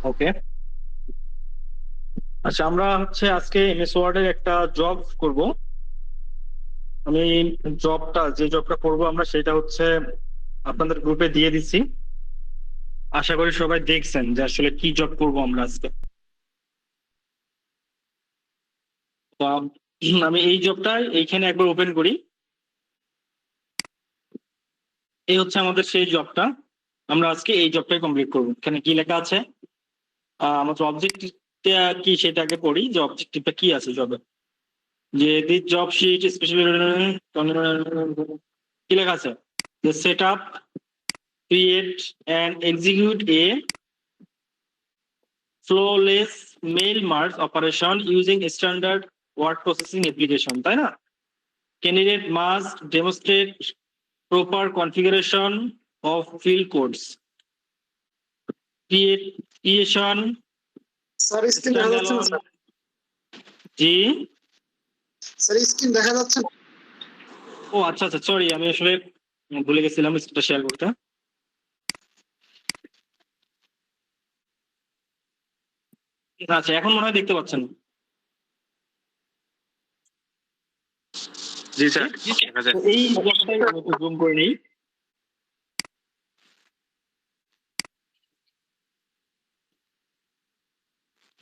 ওকে। আচ্ছা, আমরা হচ্ছে আজকে এমএস ওয়ার্ডের একটা জব করব। আমি যে জবটা করব আমরা সেটা হচ্ছে আপনাদের গ্রুপে দিয়ে দিচ্ছি। আশা করি সবাই দেখছেন যে আসলে কি জব করব আমরা আজকে। তো আমি এই জবটা এইখানে একবার ওপেন করি। এই হচ্ছে আমাদের সেই জবটা। আমরা আজকে এই জবটাই কমপ্লিট করব। এখানে কি লেখা আছে, আমাদের অবজেক্টিভটা কি সেটা আগে পড়ি, যে অবজেক্টিভটা কি আছে জবে। যে দিস জব শিট স্পেশালি কি লেখা আছে, যে set up, create and execute a flawless mail merge operation using standard word processing application, তাই না? Candidate must demonstrate proper configuration of field codes, creation sir screen দেখা যাচ্ছে না standalone। জি, sir screen দেখা যাচ্ছে না। ও আচ্ছা আচ্ছা, সরি, আমি আসলে ভুলে গেছিলাম স্ক্রিনটা শেয়ার করতে। আচ্ছা, এখন মনে হয় দেখতে পাচ্ছেন। জি স্যার, দেখা যায়। এই ব্লকটাই আমি একটু জুম করে নিই।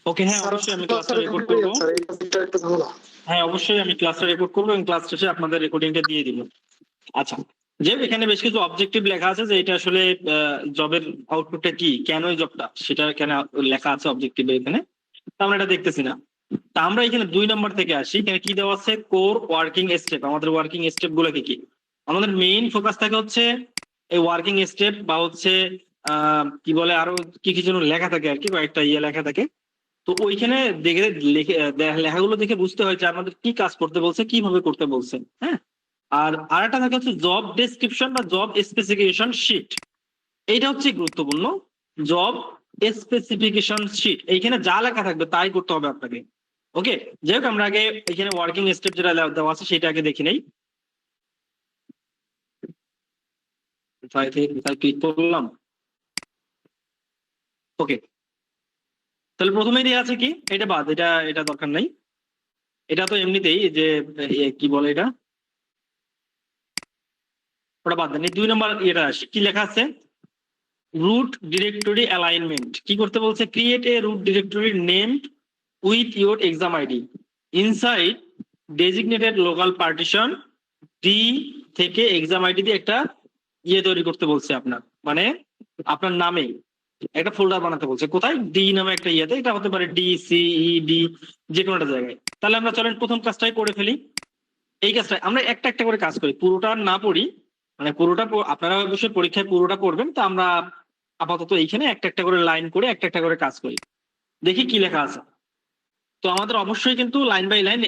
ওকে, হ্যাঁ অবশ্যই আমি ক্লাসটা রেকর্ড করব। স্যার এই টপিকটা একটু ঝামেলা। হ্যাঁ অবশ্যই আমি ক্লাসটা রেকর্ড করবো এবং ক্লাস শেষে আপনাদের রেকর্ডিংটা দিয়ে দিব। আচ্ছা, যেহেতু এখানে বেশ কিছু অবজেক্টিভ লেখা আছে যে এটা আসলে জবের আউটপুটটা কি, কেন এই জবটা, সেটা কেন লেখা আছে অবজেক্টিভে এখানে, তা আমরা এটা দেখতেছি না। তা আমরা এখানে 2 নম্বর থেকে আসি। এখানে কি দেওয়া আছে, কোর ওয়ার্কিং স্টেপ। আমাদের ওয়ার্কিং স্টেপ গুলো কি কি? আমাদের মেইন ফোকাস থাকে হচ্ছে এই ওয়ার্কিং স্টেপ, বা হচ্ছে কি বলে, আরো কি কি যেন লেখা থাকে আর কি, কয়েকটা লেখা থাকে। তো ওইখানে দেখে লেখাগুলো দেখে বুঝতে হয় যে আমাদের কি কাজ করতে বলছে, কিভাবে করতে বলছে। হ্যাঁ, আর আরেকটা থাকে হচ্ছে জব ডেসক্রিপশন বা জব স্পেসিফিকেশন শিট। এইটা হচ্ছে গুরুত্বপূর্ণ। জব স্পেসিফিকেশন শিট, এইখানে যা লেখা থাকবে তাই করতে হবে আপনাকে। ওকে, যাই হোক, আমরা আগে এখানে ওয়ার্কিং স্টেপ যেটা দেওয়া আছে সেটা আগে দেখি নেই। ক্লিক করলাম। ওকে, তাহলে প্রথমেই দেওয়া আছে কি, এটা বাদ, এটা এটা দরকার নাই। এটা তো এমনিতেই যে কি বলে এটা, ওটা বাদ দেন। 2 নম্বর এটা আসি, কি লেখা আছে, রুট ডিরেক্টরি অ্যালাইনমেন্ট। কি করতে বলছে, create a root directory named with your exam ID inside designated local partition D থেকে এক্সাম আইডি দিয়ে একটা তৈরি করতে বলছে আপনার, মানে আপনার নামে একটা ফোল্ডার বানাতে বলছে। কোথায়, ডি নামে একটা ইয়েতে, এটা হতে পারে ডি সি ই ডি, যে কোনো একটা জায়গায়। তাহলে আমরা চলেন প্রথম কাজটাই করে ফেলি। এই কাজটা আমরা একটা একটা করে কাজ করি, পুরোটা না পড়ি, মানে পুরোটা আপনারা অবশ্যই পরীক্ষায় পুরোটা করবেন। তো আমরা আপাতত এইখানে একটা একটা করে লাইন করে একটা একটা করে কাজ করি, দেখি কি লেখা আছে। তো আমাদের অবশ্যই কিন্তু লাইন বাই লাইন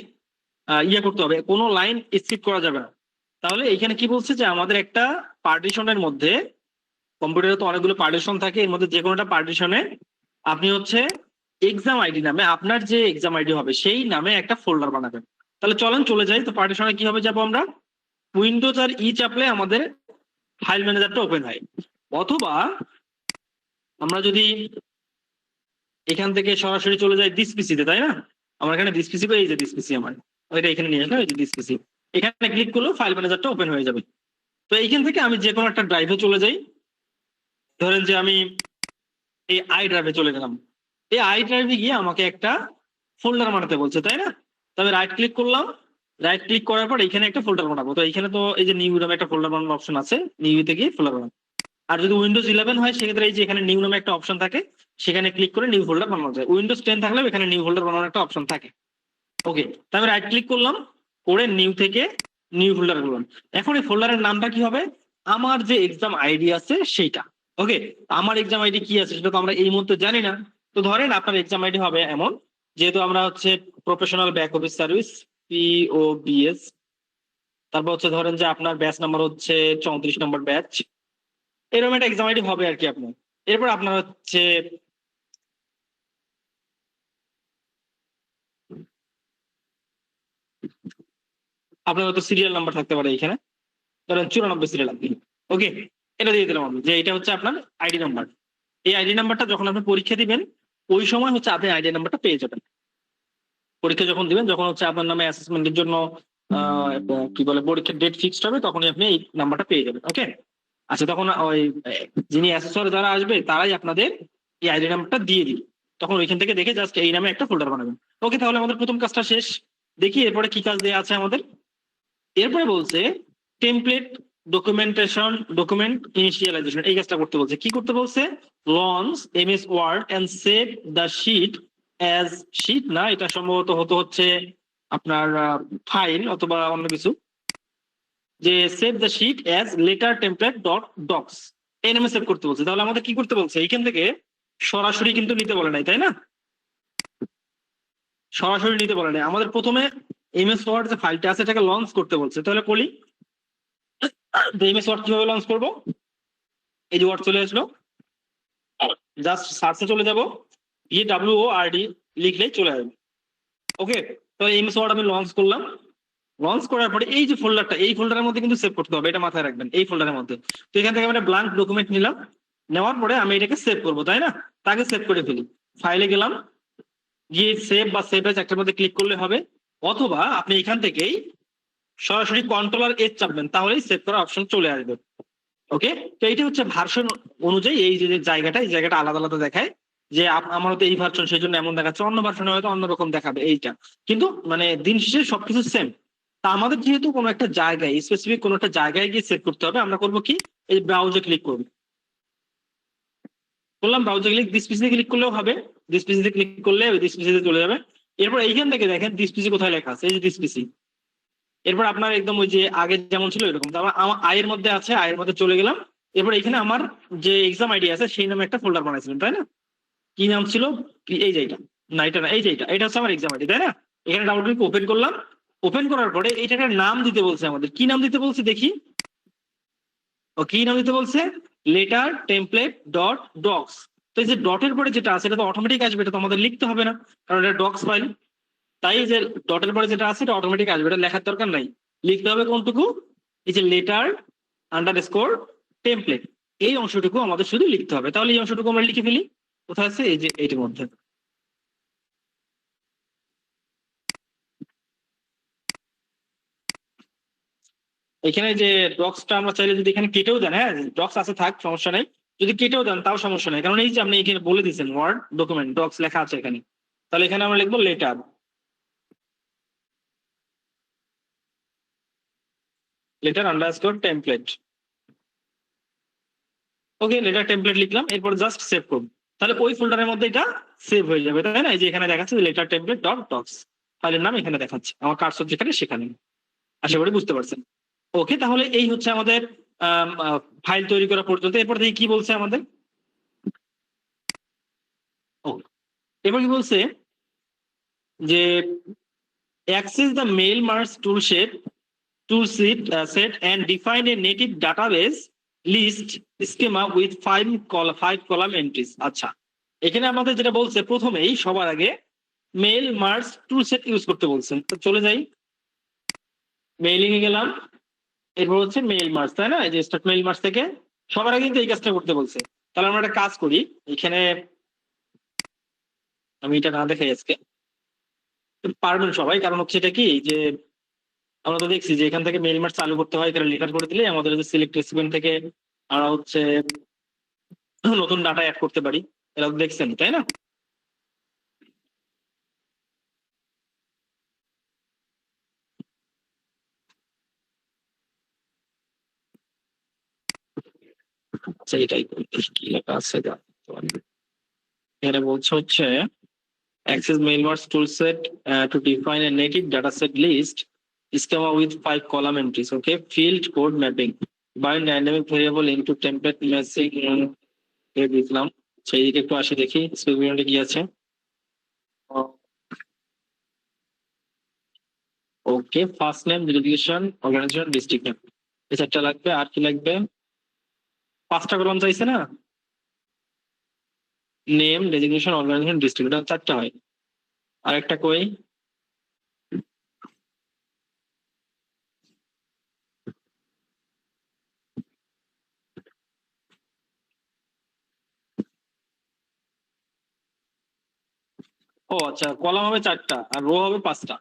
করতে হবে, কোনো লাইন স্কিপ করা যাবে না। তাহলে এইখানে কি বলছে, যে আমাদের একটা পার্টিশনের মধ্যে, কম্পিউটারে তো অনেকগুলো পার্টিশন থাকে, এর মধ্যে যে কোনো একটা পার্টিশনে আপনি হচ্ছে এক্সাম আইডি নামে, আপনার যে এক্সাম আইডি হবে সেই নামে একটা ফোল্ডার বানাবেন। তাহলে চলেন চলে যাই। তো পার্টিশনে কিভাবে যাবো আমরা, উইন্ডোজ আর ই চাপলে আমাদের ফাইল ম্যানেজারটা ওপেন হয়, অথবা আমরা যদি এখান থেকে সরাসরি চলে যাই দিস পিসিতে, তাই না? আমার এখানে দিস পিসি, এই যে দিস পিসি আমার, ওইটা এখানে নিয়ে আসলাম, এই যে দিস পিসি, এখানে ক্লিক করলেও ফাইল ম্যানেজারটা ওপেন হয়ে যাবে। তো এইখান থেকে আমি যে কোনো একটা ড্রাইভে চলে যাই। ধরেন যে আমি এই আই ড্রাইভে চলে গেলাম। এই আই ড্রাইভে গিয়ে আমাকে একটা ফোল্ডার বানাতে বলছে, তাই না? তবে রাইট ক্লিক করলাম, রাইট ক্লিক করার পর এখানে একটা ফোল্ডার বানাবো। তো এখানে তো এই যে নিউ নামে একটা ফোল্ডার বানানোর অপশন আছে, নিউতে গিয়ে ফোল্ডার বানাবো। আর যদি উইন্ডোজ 11 হয় সেক্ষেত্রে এই যে এখানে নিউ নামে একটা অপশন থাকে, সেখানে ক্লিক করে নিউ ফোল্ডার বানানো যায়। উইন্ডোজ 10 থাকলেও এখানে নিউ ফোল্ডার বানানোর একটা অপশন থাকে। ওকে, তারপরে রাইট ক্লিক করলাম, করে নিউ থেকে নিউ ফোল্ডার করলাম। এখন এই ফোল্ডারের নামটা কি হবে, আমার যে এক্সাম আইডি আছে সেইটা। ওকে, আমার এক্সাম আইডি কি আছে সেটা তো আমরা এই মুহূর্তে জানি না। তো ধরেন আপনার এক্সাম আইডি হবে এমন, যেহেতু আমরা হচ্ছে professional back office service, POBS, তারপর হচ্ছে ধরেন যে আপনার ব্যাচ নাম্বার হচ্ছে 34 নম্বর ব্যাচ, এরকম একটা এক্সাম আইডি হবে আর কি আপনার। এরপর আপনার হচ্ছে আপনার হয়তো সিরিয়াল নাম্বার থাকতে পারে এখানে, ধরেন 94 সিরিয়াল আপনি। ওকে, এটা দিয়ে দিলাম আমি, যে এটা হচ্ছে আপনার আইডি নাম্বার। এই আইডি নাম্বারটা যখন আপনি পরীক্ষা দিবেন ওই সময় হচ্ছে আপনি আইডি নাম্বারটা পেয়ে যাবেন। পরীক্ষা যখন দিবেন, যখন হচ্ছে আপনার নামে অ্যাসেসমেন্টের জন্য কি বলে পরীক্ষার ডেট ফিক্সড হবে, তখনই আপনি এই নাম্বারটা পেয়ে যাবেন। ওকে, আচ্ছা, তখন ওই যিনি অ্যাসেসর যারা আসবে তারাই আপনাদের এই আইডি নাম্বারটা দিয়ে দিবে। তখন ওইখান থেকে দেখে জাস্ট এই নামে একটা ফোল্ডার বানাবেন। ওকে, তাহলে আমাদের প্রথম কাজটা শেষ। দেখি এরপরে কি কাজ দেওয়া আছে আমাদের। এরপরে বলছে টেমপ্লেট ডকুমেন্টেশন, ডকুমেন্ট ইনিশিয়ালাইজেশন, এই কাজটা করতে বলছে। কি করতে বলছে? Launch MS Word and save the sheet as sheet, না এটা সম্ভবত হচ্ছে আপনার ফাইল অথবা অন্য কিছু, যে save the sheet as letter template dot docx, এই নামে সেভ করতে বলছে। তাহলে আমাদের কি করতে বলছে? এইখান থেকে সরাসরি কিন্তু নিতে বলে নাই, তাই না? সরাসরি নিতে বলে নাই, আমাদের প্রথমে এমএস ওয়ার্ড যে ফাইলটা আছে এটাকে লঞ্চ করতে বলছে। তাহলে বলি এমএস ওয়ার্ড কিভাবে লঞ্চ করবো? এই যে ওয়ার্ড চলে আসলো, জাস্ট সার্চে চলে যাব, EWORD লিখলেই চলে আসবে। ওকে, তো এমএস ওয়ার্ড আমি লঞ্চ করলাম। লঞ্চ করার পরে এই যে ফোল্ডারটা, এই ফোল্ডারের মধ্যে কিন্তু সেভ করতে হবে, এটা মাথায় রাখবেন, এই ফোল্ডারের মধ্যে। তো এখান থেকে আমি একটা ব্ল্যাঙ্ক ডকুমেন্ট নিলাম, নেওয়ার পরে আমি এটাকে সেভ করবো, তাই না? তাকে সেভ করে ফেলি, ফাইলে গেলাম, গিয়ে সেভ বা সেভ এজ একটার মধ্যে ক্লিক করলে হবে, অথবা আপনি এখান থেকেই সরাসরি কন্ট্রোলার চাপবেন, তাহলেই সেভ করার অপশন চলে আসবে। ওকে, তো এইটা হচ্ছে ভার্সন অনুযায়ী এই যে জায়গাটা, এই জায়গাটা আলাদা আলাদা দেখায়, যে আমার তো এই ভার্সন সেই জন্য এমন দেখাচ্ছে, অন্য ভার্সনে হয়তো অন্যরকম দেখাবে। এইটা কিন্তু মানে দিন শেষে সবকিছু সেম। তা আমাদের যেহেতু কোনো একটা জায়গায় স্পেসিফিক কোনো একটা জায়গায় গিয়ে সেভ করতে হবে, আমরা করবো কি, এই ব্রাউজে ক্লিক করবো, বললাম ব্রাউজে ক্লিক, দিস পিসিতে ক্লিক করলেও হবে, দিস পিসিতে ক্লিক করলে ওই দিস পিসিতে চলে যাবে। এরপর এইখান থেকে দেখেন দিস পিসি কোথায় লেখা আছে, এই যে দিস পিসি। এরপর আপনার একদম ওই যে আগে যেমন ছিল এরকম, তারপর আমার আয়ের মধ্যে আছে, আয়ের মধ্যে চলে গেলাম। এরপর এখানে আমার যে এক্সাম আইডি আছে সেই নামে একটা ফোল্ডার বানাইছিলাম, তাই না? কি নাম ছিল? এই যে এটা, না এটা না, এই যে এটা হচ্ছে আমার এক্সাম আইডি, তাই না? এখানে ডাবল ক্লিক ওপেন করলাম। ওপেন করার পরে এইটাকে নাম দিতে বলছে আমাদের, কি নাম দিতে বলছে দেখি। ও কি নাম দিতে বলছে? Letter template dot docs. তো এই যে ডটের পরে যেটা আছে এটা তো অটোমেটিক আসবে, এটা তো আমাদের লিখতে হবে না, কারণ এটা ডক্স ফাইল। তাই যে ডটের পরে যেটা আছে এটা অটোমেটিক আসবে, এটা লেখার দরকার নাই। লিখতে হবে কোনটুকু? এই যে লেটার আন্ডারস্কোর টেমপ্লেট, এই অংশটুকু আমাদের শুধু লিখতে হবে। তাহলে এই অংশটুকু আমরা লিখে ফেলি। কোথায় আছে? এই যে এইটার মধ্যে। এখানে যে ডক্সটা আমরা চাইলে যদি এখানে কেটেও দেন, হ্যাঁ ডক্স আছে থাক, সমস্যা নাই। যদি কেটেও দেন তাও সমস্যা নাই, কারণ এই যে আপনি এখানে বলে দিচ্ছেন ওয়ার্ড ডকুমেন্ট ডক্স লেখা আছে এখানে। তাহলে এখানে আমরা লিখবো লেটার, লেটার আন্ডারস্কোর টেমপ্লেট। ওকে, লেটার টেমপ্লেট লিখলাম, এরপর জাস্ট সেভ করব। তাহলে ওই ফোল্ডারের মধ্যে এটা সেভ হয়ে যাবে, তাই না? এই যে এখানে দেখাচ্ছে লেটার টেমপ্লেট ডট ডক্স, ফাইলের নাম এখানে দেখাচ্ছে, আমার কার্সর যেখানে সেখানে। আশা করি বুঝতে পারছেন। ওকে, তাহলে এই হচ্ছে আমাদের ফাইল তৈরি করা পর্যন্ত। এরপর দেখি কি বলছে আমাদের। ও, এবার কি বলছে যে access the mail merge tool set and define a native database list schema with five column entries। আচ্ছা, এখানে আমাদের যেটা বলছে প্রথমেই সবার আগে mail merge tool set use করতে বলছেন। তো চলে যাই, মেইলিং এ গেলাম, এরপর হচ্ছে মেইল মার্জ, তাই না? এই যে স্টার্ট মেইল মার্জ থেকে সবার আগে কিন্তু এই কাজটা করতে বলছে। তাহলে আমরা একটা কাজ করি, এখানে আমি এটা না দেখাই আজকে, পারবেন সবাই, কারণ হচ্ছে এটা কি যে আমরা তো দেখছি যে এখান থেকে মেইল মার্জ চালু করতে হয়, এখানে লেটার করে দিলে আমাদের সিলেক্ট রেসিপিয়েন্ট থেকে আমরা হচ্ছে নতুন ডাটা অ্যাড করতে পারি। এরা দেখছেন, তাই না? আচ্ছা, এটাই কি লেখা আছে এখানে বলছে হচ্ছে access mailbox toolset to define a native dataset list schema with 5 column entries. Okay, field code mapping, bind dynamic variable into template message লিখলাম। সেই দিকে একটু আসে দেখি স্পেসিফিকেশনে কি আছে। Okay, first name, designation, organisation, district name, এই চারটা লাগবে। আর কি লাগবে? 5টা কলম চাইছে না? নেম, ডেজিগনেশন, অর্গানাইজেশন, ডিস্ট্রিক্ট, এটা 4টা হয়। আর একটা কই? ও আচ্ছা, কলাম হবে 4টা আর রো হবে 5টা।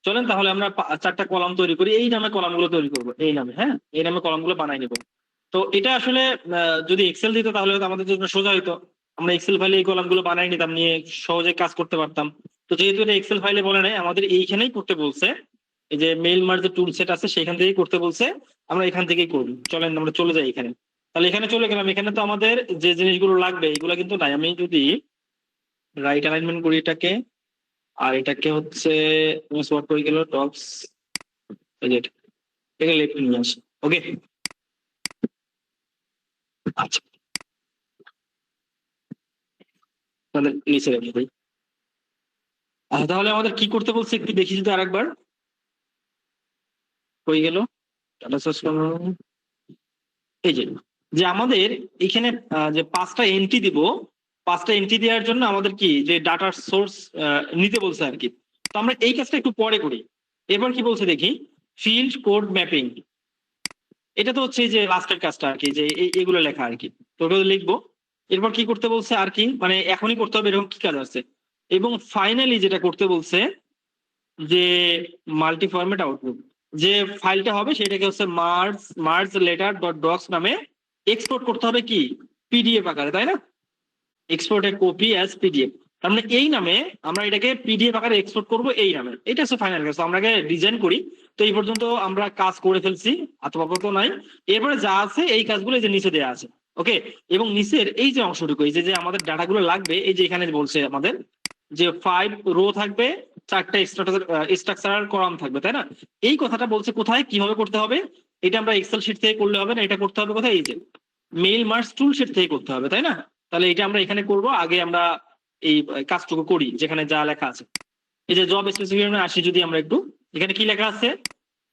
চলেন তাহলে আমরা 4টা কলাম তৈরি করি, এই নামে কলামগুলো তৈরি করবো, এই নামে, হ্যাঁ এই নামে কলামগুলো বানাই নেবো। তো এটা আসলে যদি এক্সেল দিত তাহলে হয়তো আমাদের জন্য সোজা হইতো, আমরা এক্সেল ফাইলে এই কলামগুলো বানাই নিতাম, নিয়ে সহজে কাজ করতে পারতাম। তো যেহেতু এটা এক্সেল ফাইলে বলে নাই, আমাদের এইখানেই করতে বলছে, এই যে মেইল মার্জ যে টুল সেট আছে সেখান থেকেই করতে বলছে, আমরা এখান থেকেই করবো। চলেন আমরা চলে যাই এখানে। তাহলে এখানে চলে গেলাম, এখানে তো আমাদের যে জিনিসগুলো লাগবে এগুলো কিন্তু নাই। আমি যদি রাইট অ্যালাইনমেন্ট করি এটাকে, আর এটাকে হচ্ছে সোয়াট করে গেল টপস, এটা লেফট নিয়ে আসি। ওকে, আচ্ছা তাহলে নিচে রেখে দিই। তাহলে আমাদের কি করতে বলছে একটু দেখি যদি আরেকবার। হয়ে গেল ডাটা সোর্স, এই যে যে আমাদের এখানে যে 5টা এন্ট্রি দিব, 5টা এন্ট্রি দেওয়ার জন্য আমাদের কি যে ডাটার সোর্স নিতে বলছে আর কি। তো আমরা এই কাজটা একটু পরে করি। এবার কি বলছে দেখি, ফিল্ড কোড ম্যাপিং, এটা তো হচ্ছে এই যে লাস্টের কাজটা আর কি, যে এগুলো লেখা আর কি। তো ওটা লিখবো। এরপর কি করতে বলছে আর কি, মানে এখনই করতে হবে এরকম কি কাজ আছে। এবং ফাইনালি যেটা করতে বলছে যে মাল্টি ফরম্যাট আউটপুট, যে ফাইলটা হবে সেটাকে হচ্ছে মার্জ লেটার ডট ডক্স নামে এক্সপোর্ট করতে হবে কি পিডিএফ আকারে, তাই না? এক্সপোর্ট এ কপি অ্যাজ পিডিএফ, তার মানে এই নামে আমরা এটাকে পিডিএফ আকারে এক্সপোর্ট করব এই নামে। এটা হচ্ছে ফাইনাল কাজ। তো আমরা ডিজাইন করি। তো এই পর্যন্ত আমরা কাজ করে ফেলছি, আপাতত নাই। এরপরে যা আছে এই কাজগুলো এই যে নিচে দেওয়া আছে। ওকে, এবং নিচের এই যে অংশটুকু, এই যে আমাদের ডাটাগুলো লাগবে, এই যে এখানে বলছে আমাদের যে 5 রো থাকবে, 4টা স্ট্রাকচারাল কলাম থাকবে, তাই না? এই কথাটা বলছে কোথায় কিভাবে করতে হবে। এটা আমরা এক্সেল শিট থেকে করলে হবে না, এটা করতে হবে কোথায়, এই যে মেইল মার্জ টুল শিট থেকে করতে হবে, তাই না? তাহলে এটা আমরা এখানে করব। আগে আমরা এই কাজটুকু করি যেখানে যা লেখা আছে। এই যে জব স্পেসিফিকেশনে আসি, যদি আমরা একটু, এখানে কি লেখা আছে,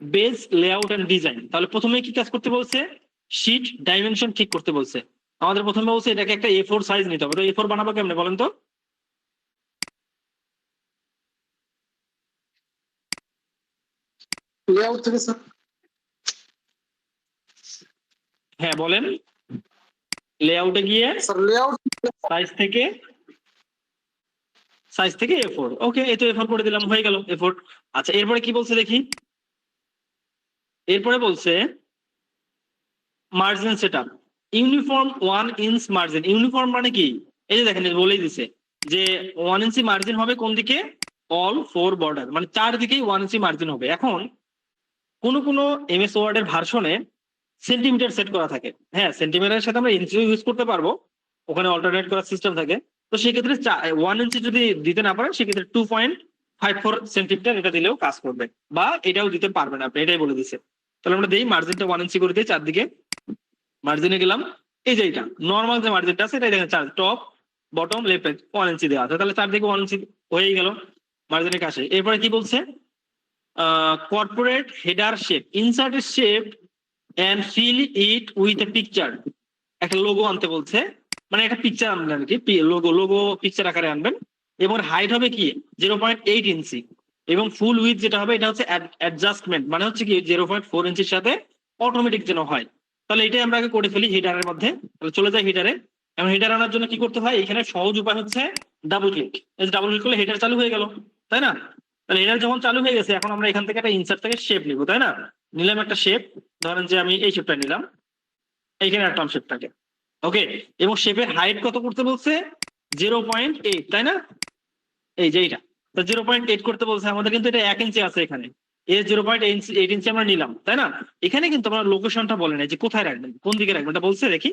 বেস লেআউট এন্ড ডিজাইন। তাহলে প্রথমে কি কাজ করতে বলছে, শিট ডাইমেনশন ঠিক করতে বলছে। আমাদের প্রথমে বলছে এটাকে একটা A4 সাইজ নিতে হবে। তো A4 বানাবো কেমনে বলেন তো? লেআউট থেকে স্যার। হ্যাঁ বলেন, লেআউটে গিয়ে স্যার লেআউট সাইজ থেকে A4। ওকে, এই তো A4 করে দিলাম, হয়ে গেল A4। আচ্ছা এরপরে কি বলছে দেখি, এরপরে বলছে margin setup, uniform 1 inch margin. Uniform মানে কি, এই যে দেখেন বলেই দিছে যে 1 ইঞ্চি মার্জিন হবে কোন দিকে, অল 4 বর্ডার, মানে 4 দিকেই 1 ইঞ্চি মার্জিন হবে। এখন কোন এমএস ওয়ার্ড এর ভার্সনে সেন্টিমিটার সেট করা থাকে, হ্যাঁ সেন্টিমিটারের সাথে আমরা ইঞ্চিও ইউজ করতে পারবো, ওখানে অল্টারনেট করার সিস্টেম থাকে। তো সেক্ষেত্রে 1 ইঞ্চি যদি দিতে না পারেন সেক্ষেত্রে 2.54 সেন্টিমিটার এটা দিলেও কাজ করবে, বা এটাও দিতে পারবেন আপনি, এটাই বলে দিছে। তাহলে আমরা দিই মার্জিনটা 1 ইঞ্চি করে দিই, চারদিকে মার্জিনে গেলাম। এই যে এটা নর্মাল যে মার্জিনটা আছে এটা দেখেন, চার টপ বটম লেফট 1 ইঞ্চি দেওয়া আছে, তাহলে চারদিকে 1 ইঞ্চি হয়ে গেল মার্জিনের কাছে। এরপরে কি বলছে, corporate header shape, insert a shape and fill it with a picture. একটা লোগো আনতে বলছে, মানে একটা পিকচার আনবেন আর কি, লোগো পিকচার আকারে আনবেন। এবং হাইট হবে কি 0.8 ইঞ্চি, এবং ফুল উইথ যেটা হবে এটা হচ্ছে অ্যাডজাস্টমেন্ট, মানে হচ্ছে কি 0.4 ইঞ্চির সাথে অটোমেটিক যেন হয়। তাহলে এটাই আমরা আগে করে ফেলি হিটারের মধ্যে। তাহলে চলে যাই হিটারে। এবং হিটার আনার জন্য কি করতে হয়, এখানে সহজ উপায় হচ্ছে ডাবল ক্লিক। ডাবল ক্লিক করলে হিটার চালু হয়ে গেল, তাই না? তাহলে হিটার যখন চালু হয়ে গেছে, এখন আমরা এখান থেকে একটা ইনসার্ট থেকে শেপ নিব, তাই না? নিলাম একটা শেপ, ধরেন যে আমি এই শেপটা নিলাম, এইখানে রাখলাম শেপটাকে। ওকে, এবং শেপের হাইট কত করতে বলছে, 0.8, তাই না? এই যে এইটা, তো 0.8 করতে বলছে আমাদের, কিন্তু এটা 1 ইঞ্চি আছে এখানে, এর 0.8 ইঞ্চি আমরা নিলাম, তাই না? এখানে কিন্তু আমরা লোকেশনটা বলে নাই যে কোথায় রাখবেন, কোন দিকে রাখবেন, এটা বলছে দেখি।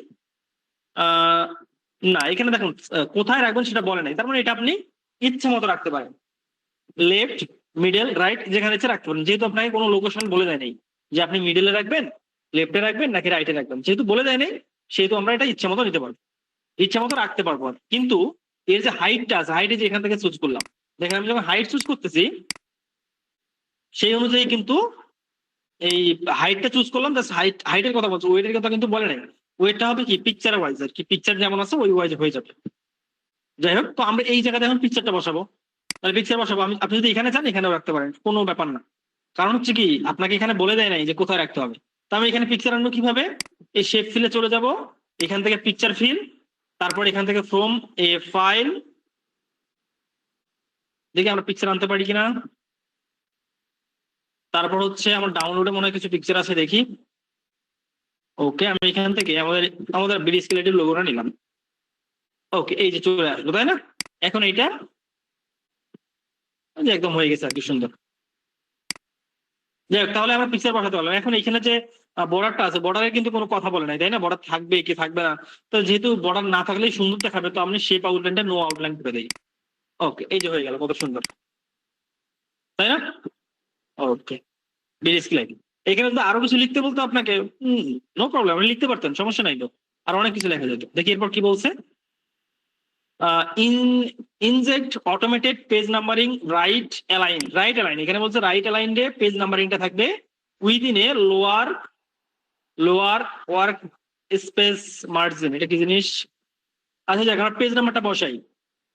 না এখানে দেখুন কোথায় রাখবেন সেটা বলে নাই, তার মানে এটা আপনি ইচ্ছা মতো রাখতে পারেন, লেফট মিডল রাইট যেখানে ইচ্ছে রাখতে পারেন, যেহেতু আপনাকে কোনো লোকেশন বলে দেয় নাই যে আপনি মিডলে রাখবেন, লেফটে রাখবেন নাকি রাইটে রাখবেন, যেহেতু বলে দেয় নাই সেহেতু আমরা এটা ইচ্ছা মতো নিতে পারবো, ইচ্ছা মতো রাখতে পারবো। কিন্তু এর যে হাইটটা আছে, হাইটে যে এখান থেকে চুজ করলাম, দেখেন আমি যখন হাইট চুজ করতেছি সেই অনুযায়ী কিন্তু এই হাইটটা চুজ করলাম, জাস্ট হাইটের কথা বলছে, ওয়েটের কথা কিন্তু বলে নাই। ওয়েটটা হবে কি পিকচার ওয়াইজ আর কি, পিকচার যেমন আছে ওই ওয়াইজ হয়ে যাবে। যাই হোক, তো আমরা এই জায়গাতে এখন পিকচারটা বসাবো। তাহলে পিকচার বসাবো, আপনি যদি এখানে চান এখানেও রাখতে পারেন, কোনো ব্যাপার না। কারণ হচ্ছে কি আপনাকে এখানে বলে দেয় নাই যে কোথায় রাখতে হবে। তো আমি এখানে পিকচার আনবো কিভাবে, এই শেপ ফিলে চলে যাব, এখান থেকে পিকচার ফিল, তারপর এখান থেকে ফ্রম এ ফাইল দেখি আমরা পিকচার আনতে পারি কিনা। তারপর হচ্ছে আমার ডাউনলোডে মনে হয় কিছু পিকচার আছে, দেখি। ওকে, আমি এখান থেকে আমাদের আমাদের বিডিএসকেলেটের লোগোটা নিলাম। ওকে, এই যে চলে আসলো, তাই না? এখন এইটা এই যে একদম হয়ে গেছে আর কি, সুন্দর। যাই হোক, তাহলে আমরা পিকচার পাঠাতে পারলাম। এখন এখানে যে বর্ডারটা আছে, বর্ডারে কিন্তু কোনো কথা বলে নাই, তাই না? বর্ডার থাকবে কি থাকবে না। তো যেহেতু বর্ডার না থাকলেই সুন্দর দেখাবে, তো আমি শেপ আউটলাইনটা নো আউটলাইন করে দিই। ওকে, এই যে হয়ে গেল, কত সুন্দর, তাই না? ওকে, বিডিএসকেলেট। এখানে তো আরো কিছু লিখতে বলতো আপনাকে, নো প্রবলেম, আপনি লিখতে পারতেন, সমস্যা নাই তো। আর অনেক কিছু লেখা যেত। দেখি এরপর কি বলছে। In inject automated page numbering right align. Right align, এখানে বলছে রাইট অ্যালাইন্ডে পেজ নাম্বারিংটা থাকবে within a lower lower work space margin. এটা কি জিনিস? আচ্ছা যাক, আমরা পেজ নাম্বারটা বসাই।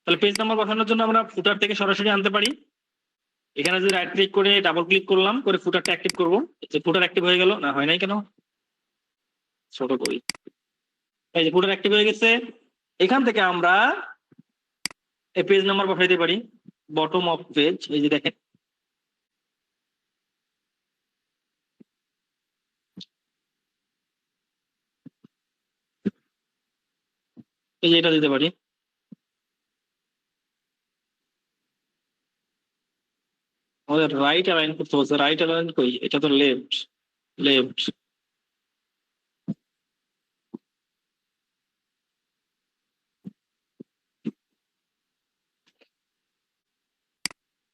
তাহলে পেজ নাম্বার বসানোর জন্য আমরা ফুটার থেকে সরাসরি আনতে পারি। এখানে যদি রাইট ক্লিক করে ডাবল ক্লিক করলাম, করে ফুটারটা অ্যাক্টিভ করবো। ফুটার অ্যাক্টিভ হয়ে গেল না, হয় নাই কেন? ছোট করি, এই যে ফুটার অ্যাক্টিভ হয়ে গেছে। এখান থেকে আমরা এই পেজ নাম্বার বসাইতে পারি। বটম অফ পেজ, এই যে দেখেন, এই যে এটা দিতে পারি। আমাদের রাইট অ্যালাইন করতে বলছে, রাইট অ্যালাইন কই? এটা তো লেফট, লেফট।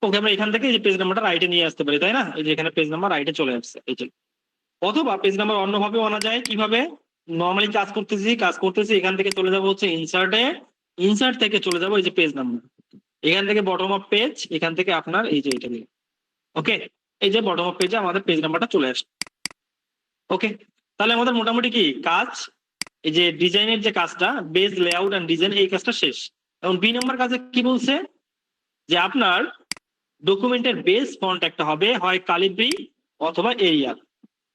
ওকে, আমরা এখান থেকে এই যে পেজ নাম্বারটা রাইটে নিয়ে আসতে পারি, তাই না? এই যে এখানে পেজ নাম্বার রাইটে চলে আসছে, এই যে। অথবা পেজ নাম্বার অন্যভাবে আনা যায়, কিভাবে? নর্মালি কাজ করতেছি এখান থেকে চলে যাবো হচ্ছে ইনসার্টে। ইনসার্ট থেকে চলে যাবো এই যে পেজ নাম্বার, এখান থেকে বটম অফ পেজ, এখান থেকে আপনার এই যে এটা দিয়ে। ওকে, এই যে বটম অফ পেজে আমাদের পেজ নাম্বারটা চলে আসছে। ওকে, তাহলে আমাদের মোটামুটি কি কাজ, এই যে ডিজাইনের যে কাজটা, বেজ লেআউট এন্ড ডিজাইন, এই কাজটা শেষ। এখন বি নাম্বার কাজে কি বলছে, যে আপনার ডকুমেন্টের বেস ফন্ট একটা হবে, হয় কালিব্রি অথবা এরিয়াল।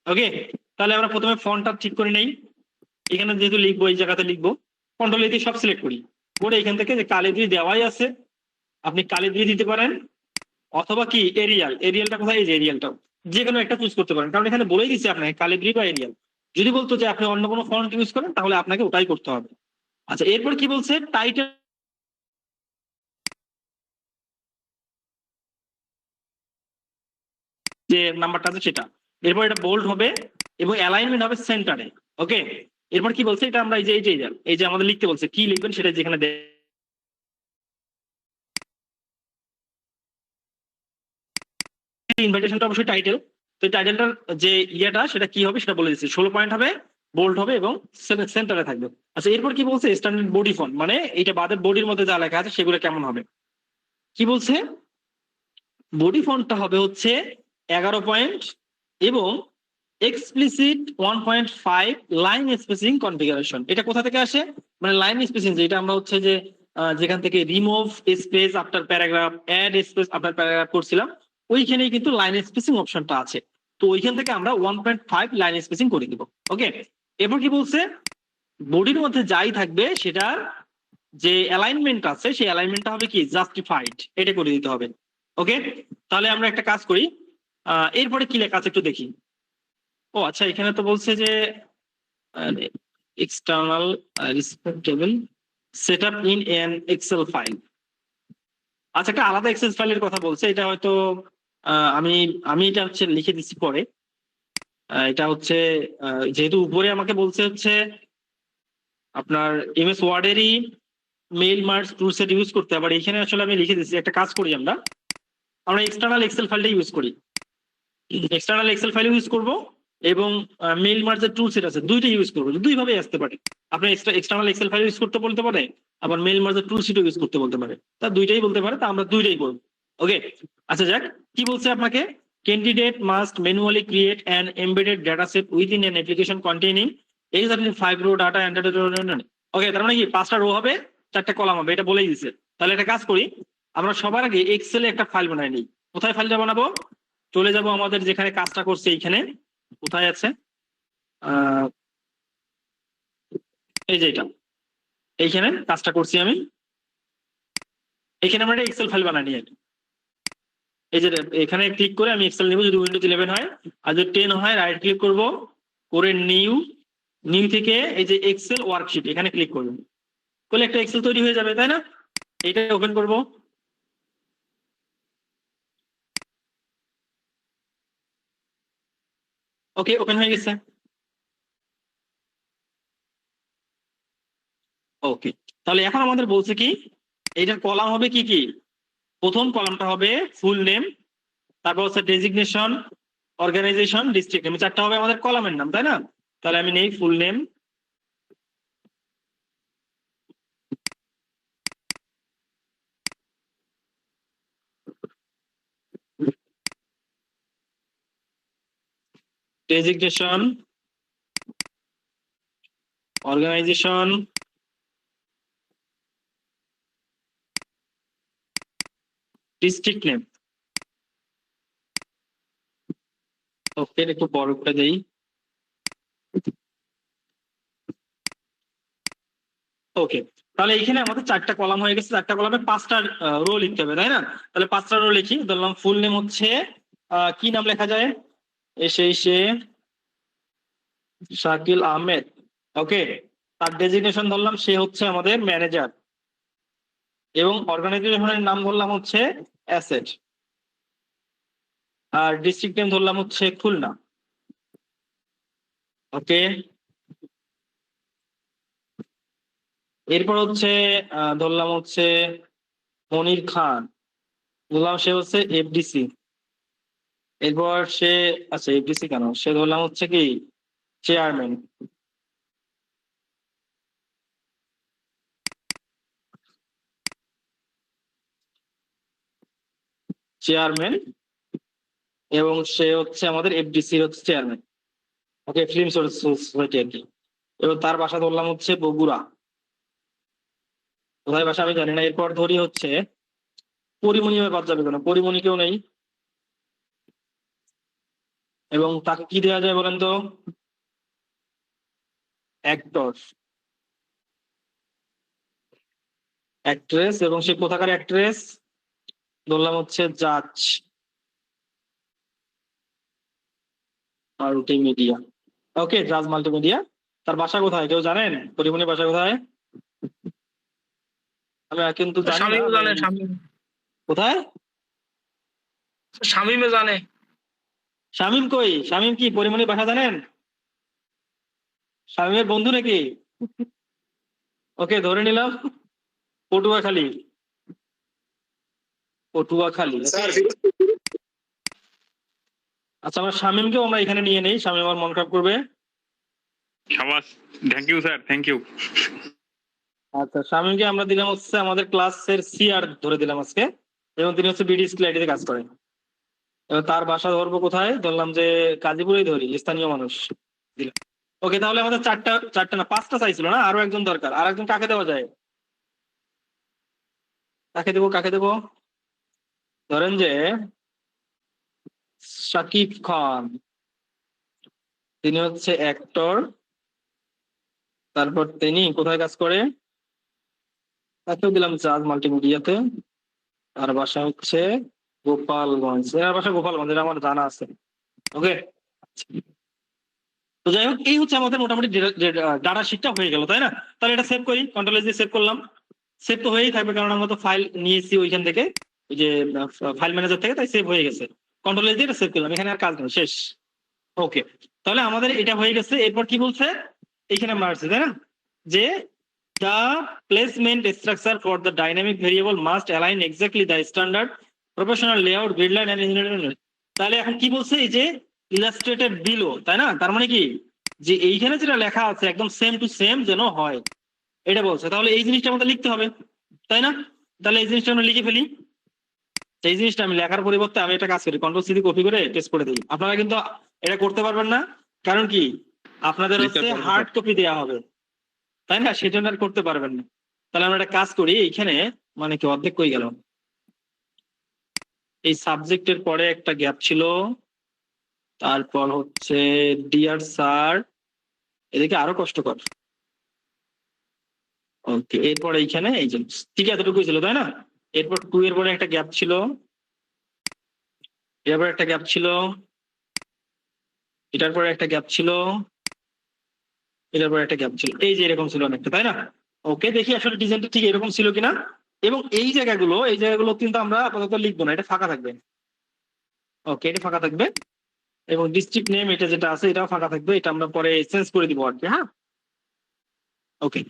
ওকে, তাহলে আমরা প্রথমে ফন্টটা ঠিক করে নেই। এখানে যেহেতু লিখবো, এই জায়গাতে লিখবো, কন্ট্রোল দিয়ে সব সিলেক্ট করি। করে এখান থেকে যে কালিব্রি দেওয়াই আছে, আপনি কালিব্রি দিতে পারেন, অথবা কি এরিয়াল। এরিয়ালটা কোথায়? এই যে এরিয়ালটাও যে কোনো একটা চুজ করতে পারেন, কারণ এখানে বলেই দিচ্ছে আপনাকে কালিব্রি বা এরিয়াল। যদি বলতো যে আপনি অন্য কোনো ফন্ট ইউজ করেন, তাহলে আপনাকে ওটাই করতে হবে। আচ্ছা, এরপর কি বলছে, টাইটেল যে নাম্বারটা আছে সেটা। এরপর এটা বোল্ড হবে এবং অ্যালাইনমেন্ট হবে সেন্টারে। ওকে, এরপর কি বলছে, এটা আমরা এই যে আমাদের লিখতে বলছে, কি লিখবেন সেটা যেখানে ইনভাইটেশনটা অবশ্যই টাইটেল। তো টাইটেলটার যে ইয়েটা সেটা কি হবে সেটা বলে দিচ্ছি, 16 পয়েন্ট হবে, বোল্ড হবে এবং সেন্টারে থাকবে। আচ্ছা, এরপর কি বলছে, স্ট্যান্ডার্ড বডি ফন্ট, মানে এইটা বাদের বডির মধ্যে যা লেখা আছে সেগুলো কেমন হবে। কি বলছে, বডি ফন্টটা হবে হচ্ছে 11 পয়েন্ট এবং এক্সপ্লিসিট 1.5 লাইন স্পেসিং কনফিগারেশন। এটা কোথা থেকে আসে? মানে লাইন স্পেসিং, যেটা আমরা হচ্ছে যে যেখান থেকে remove space after paragraph, add space after paragraph করছিলাম, ওইখানেই কিন্তু লাইন স্পেসিং অপশনটা আছে। তো ওইখান থেকে আমরা 1.5 লাইন স্পেসিং করে দিব। ওকে, এরপর কি বলছে, বডির মধ্যে যাই থাকবে সেটার যে অ্যালাইনমেন্ট আছে, সেই অ্যালাইনমেন্টটা হবে কি জাস্টিফাইড, এটা করে দিতে হবে। ওকে, তাহলে আমরা একটা কাজ করি। এরপরে কি লেখা আছে একটু দেখি। ও আচ্ছা, এখানে তো বলছে যে external respectable setup in an Excel file. আচ্ছা, একটা আলাদা এক্সেল ফাইলের কথা বলছে, এটা হয়তো আমি আমি এটা হচ্ছে লিখে দিচ্ছি পরে। এটা হচ্ছে যেহেতু উপরে আমাকে বলছে হচ্ছে আপনার এমএস ওয়ার্ডেরই mail merge tool set use করতে, আবার এখানে আসলে আমি লিখে দিচ্ছি, একটা কাজ করি, আমরা আমরা এক্সটার্নাল এক্সেল ফাইলটা ইউজ করি। এক্সটার্নাল এক্সেল ফাইল ইউজ করব এবং মেইল মার্জার টুল সেট আছে, দুইটা ইউজ করবো। দুই ভাবে আসতে পারে, আপনি এক্সটার্নাল এক্সেল ফাইল ইউজ করতে বলতে পারে, আবার মেইল মার্জার টুল সেটও ইউজ করতে বলতে পারে, তা দুইটাই বলতে পারে, তা আমরা দুইটাই করবো। ওকে, আচ্ছা যাক, কি বলছে আপনাকে, candidate must manually create an embedded data set within an application containing exactly 5 row data enter. Okay, তার মানে কি 5টা রো হবে, 4টা কলাম হবে, এটা বলেই দিছে। তাহলে একটা কাজ করি, আমরা সবার আগে এক্সেলে একটা ফাইল বানাই নিই। কোথায় ফাইলটা বানাবো? চলে যাব আমাদের যেখানে কাজটা করছে, এইখানে কোথায় আছে, এই যে এটা, এইখানে কাজটা করছি আমি। এখানে আমরা একটা এক্সেল ফাইল বানাই নিই। এই যে এখানে ক্লিক করে আমি এক্সেল নিব যদি উইন্ডোজ 11 হয়, আর যদি 10 হয় রাইট ক্লিক করব করে নিউ, নিউ থেকে এই যে এক্সেল ওয়ার্কশিট এখানে ক্লিক করব, করলে একটা এক্সেল তৈরি হয়ে যাবে, তাই না? এটা ওপেন করব। ওকে, ওপেন হয়ে গেছে। ওকে, তাহলে এখন আমাদের বলছে কি এইটার কলাম হবে কি কি, প্রথম কলামটা হবে ফুল নেম, তারপর হচ্ছে ডেজিগনেশন, অর্গানাইজেশন, ডিস্ট্রিক্ট নেম, চারটা হবে আমাদের কলামের নাম, তাই না? তাহলে আমি নেই full name, designation, organisation, district name. Okay, একটু বড় করে দেই। ওকে, তাহলে এখানে আমাদের চারটা কলাম হয়ে গেছে, চারটা কলামে 5টা রো লিখতে হবে, তাই না? তাহলে 5টা রো লিখি। ধরলাম ফুল নেম হচ্ছে কি নাম লেখা যায়, এসে শাকিল আহমেদ। ওকে, তার ডেজিগনেশন ধরলাম সে হচ্ছে আমাদের ম্যানেজার, এবং অর্গানাইজেশনের নাম ধরলাম হচ্ছে অ্যাসেট, আর ডিস্ট্রিক্ট নেম ধরলাম হচ্ছে খুলনা। ওকে, এরপর হচ্ছে ধরলাম হচ্ছে মনির খান, ধরলাম সে হচ্ছে এফডিসি। এরপর সে, আচ্ছা এফডিসি কেন, সে ধরলাম হচ্ছে কি চেয়ারম্যান। চেয়ারম্যান, এবং সে হচ্ছে আমাদের এফডিসি হচ্ছে চেয়ারম্যান। ওকে, ফিল্ম সোসাইটি আর কি। এবং তার বাসা ধরলাম হচ্ছে বগুড়া, কোথায় বাসা আমি জানি না। এরপর ধরি হচ্ছে পরিমণি বাদ যাবে কেন, পরিমণিকেও নেই। এবং তাকে কি দেওয়া যায় বলেন তো, অ্যাক্টর, অ্যাক্ট্রেস, এবং সে কোথাকার অ্যাক্ট্রেস, ধরলাম হচ্ছে জাজ মাল্টিমিডিয়া। ওকে, জাজ মাল্টিমিডিয়া। তার বাসা কোথায় কেউ জানেন, পরিমণির বাসা কোথায়? আমি কিন্তু জানি না। শামীম জানে, শামীম কোথায়? শামীমে জানে। শামীম কই, শামীম কি পরিমণির বাসা জানেন? শামীমের বন্ধু নাকি? ওকে, ধরে নিলাম পটুয়াখালী, পটুয়াখালী। স্যার আচ্ছা, আমরা শামীমকেও আমরা এখানে নিয়ে নেই, শামীম আমার মন খারাপ করবে। শাবাশ, thank you sir, thank you. আচ্ছা, শামীমকে আমরা দিলাম হচ্ছে আমাদের ক্লাসের সিআর ধরে দিলাম আজকে, এবং তিনি হচ্ছে বিডি স্কুল আইডিতে কাজ করেন। এবার তার বাসা ধরবো কোথায়, ধরলাম যে কাজীপুরেই ধরি, স্থানীয় মানুষ দিলাম। ওকে, তাহলে আমাদের চারটা, চারটা না 5টা চাইছিল না, আরো একজন দরকার। আর একজন কাকে দেওয়া যায়, কাকে দেবো, কাকে দেবো? ধরেন যে শাকিব খান, তিনি হচ্ছে অ্যাক্টর, তারপর তিনি কোথায় কাজ করে, তাকেও দিলাম জাজ মাল্টিমিডিয়াতে। আর বাসা হচ্ছে গোপালগঞ্জ, এর বাসা গোপালগঞ্জ, এটা আমার জানা আছে। ওকে, তো যাই হোক, এই হচ্ছে আমাদের মোটামুটি ডাটা শিটটা হয়ে গেল, তাই না? তাহলে এটা সেভ করি, কন্ট্রোল এস দিয়ে সেভ করলাম। সেভ তো হয়েই থাকবে, কারণ আমরা তো ফাইল নিয়েছি ওইখান থেকে, ওই যে ফাইল ম্যানেজার থেকে, তাই সেভ হয়ে গেছে। কন্ট্রোল এস দিয়ে এটা সেভ করলাম, এখানে আর কাজ নেই, শেষ। ওকে, তাহলে আমাদের এটা হয়ে গেছে। এরপর কি বলছে এইখানে আমরা আসছে, তাই না, যে the placement structure for the dynamic variable must align exactly the standard professional layout guideline and engineering। তাহলে এখন কি বলছে, এই যে ইলাস্ট্রেটেড বিলো, তাই না? তার মানে কি, যে এইখানে যেটা লেখা আছে একদম সেম টু সেম যেন হয়, এটা বলছে। তাহলে এই জিনিসটা আমাদের লিখতে হবে, তাই না? তাহলে এই জিনিসটা আমরা লিখে ফেলি। এই জিনিসটা আমি লেখার পরিবর্তে আমি একটা কাজ করি, কন্ট্রোল সি দিয়ে কপি করে পেস্ট করে দিই। আপনারা কিন্তু এটা করতে পারবেন না, কারণ কি আপনাদের হচ্ছে হার্ড কপি দেওয়া হবে, তাই না? সেজন্য আর করতে পারবেন না। তাহলে আমরা একটা কাজ করি, এইখানে মানে কি অর্ধেক কই গেল, এই সাবজেক্টের পরে একটা গ্যাপ ছিল, তারপর হচ্ছে ডিয়ার স্যার, এদিকে আরো কষ্টকর। ওকে, এরপর এইখানে এই যে ঠিক এতটুকুই ছিল, তাই না? এরপর 2 এর পরে একটা গ্যাপ ছিল, এরপর একটা গ্যাপ ছিল, এটার পরে একটা গ্যাপ ছিল, এটার পরে একটা গ্যাপ ছিল, এই যে এরকম ছিল অনেকটা, তাই না? ওকে, দেখি আসলে ডিজাইনটা ঠিক এরকম ছিল কিনা। এবং এই জায়গাগুলো কিন্তু আমরা আপাতত লিখবো না, এটা ফাঁকা থাকবে। ওকে, এটা ফাঁকা থাকবে। এবং ডিস্ট্রিক্ট নেম এটা যেটা আছে এটাও ফাঁকা থাকবে, এটা আমরা পরে চেঞ্জ করে দিব আর কি। হ্যাঁ, ওকে,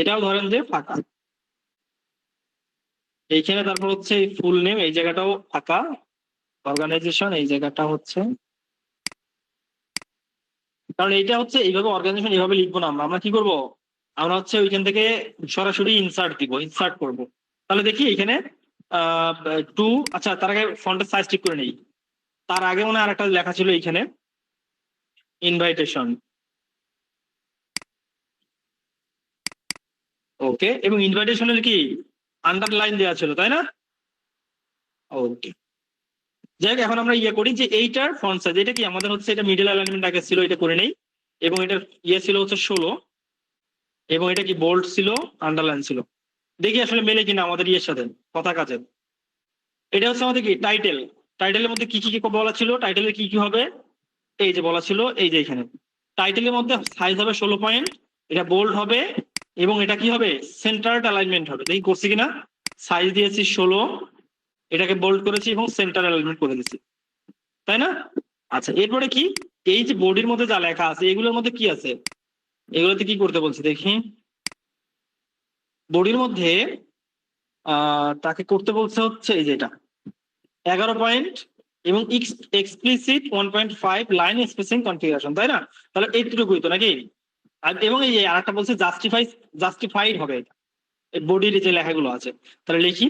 এটাও ধরেন যে ফাঁকা। এইখানে তারপর হচ্ছে ফুল নেম, এই জায়গাটাও ফাঁকা। অর্গানাইজেশন এই জায়গাটা হচ্ছে, কারণ এইটা হচ্ছে এইভাবে অর্গানাইজেশন এইভাবে লিখবো না আমরা। আমরা কি করব, আমরা হচ্ছে ওইখান থেকে সরাসরি ইনসার্ট দিব, ইনসার্ট করব। তাহলে দেখি এখানে টু, আচ্ছা তার আগে ফন্টের সাইজ ঠিক করে নেই। তার আগে মনে হয় আরেকটা লেখা ছিল এইখানে, ইনভাইটেশন। ওকে, এবং ইনভাইটেশনের কি আন্ডারলাইন দেওয়া ছিল, তাই না? ওকে, যাই হোক, এখন আমরা ইয়ে করি যে এইটার ফন্ট সাইজ, এটা কি আমাদের হচ্ছে এটা মিডল অ্যালাইনমেন্ট আগে ছিল, এটা করে নেই। এবং এটার ইয়ে ছিল হচ্ছে 16, এবং এটা কি বোল্ড ছিল, আন্ডারলাইন ছিল। দেখি আসলে মেলে কিনা আমাদের ইয়ের সাথে, কথা কাজের। এটা হচ্ছে আমাদের কি টাইটেল, টাইটেলের মধ্যে কি কি বলা ছিল, টাইটেলের কি কি হবে এই যে বলা ছিল, এই যে এখানে টাইটেলের মধ্যে সাইজ হবে 16 পয়েন্ট, এটা বোল্ড হবে, এবং এটা কি হবে সেন্টার্ড অ্যালাইনমেন্ট হবে। দেখি করছি কিনা, সাইজ দিয়েছি 16, এটাকে বোল্ড করেছি এবং সেন্টার অ্যালাইনমেন্ট করে দিয়েছি, তাই না? আচ্ছা, এরপরে কি, এই যে বডির মধ্যে যা লেখা আছে এগুলোর মধ্যে কি আছে, এগুলোতে কি করতে বলছি দেখি। বডির মধ্যে তাকে করতে বলছে হচ্ছে এই যে এটা 11 পয়েন্ট এবং এক্সপ্লিসিট 1.5 লাইন স্পেসিং কনফিগারেশন, তাই না? তাহলে এইটুকুই তো নাকি। আর এবং এই আরেকটা বলছে জাস্টিফাইড হবে এটা, এই বডির যে লেখাগুলো আছে। তাহলে লিখি,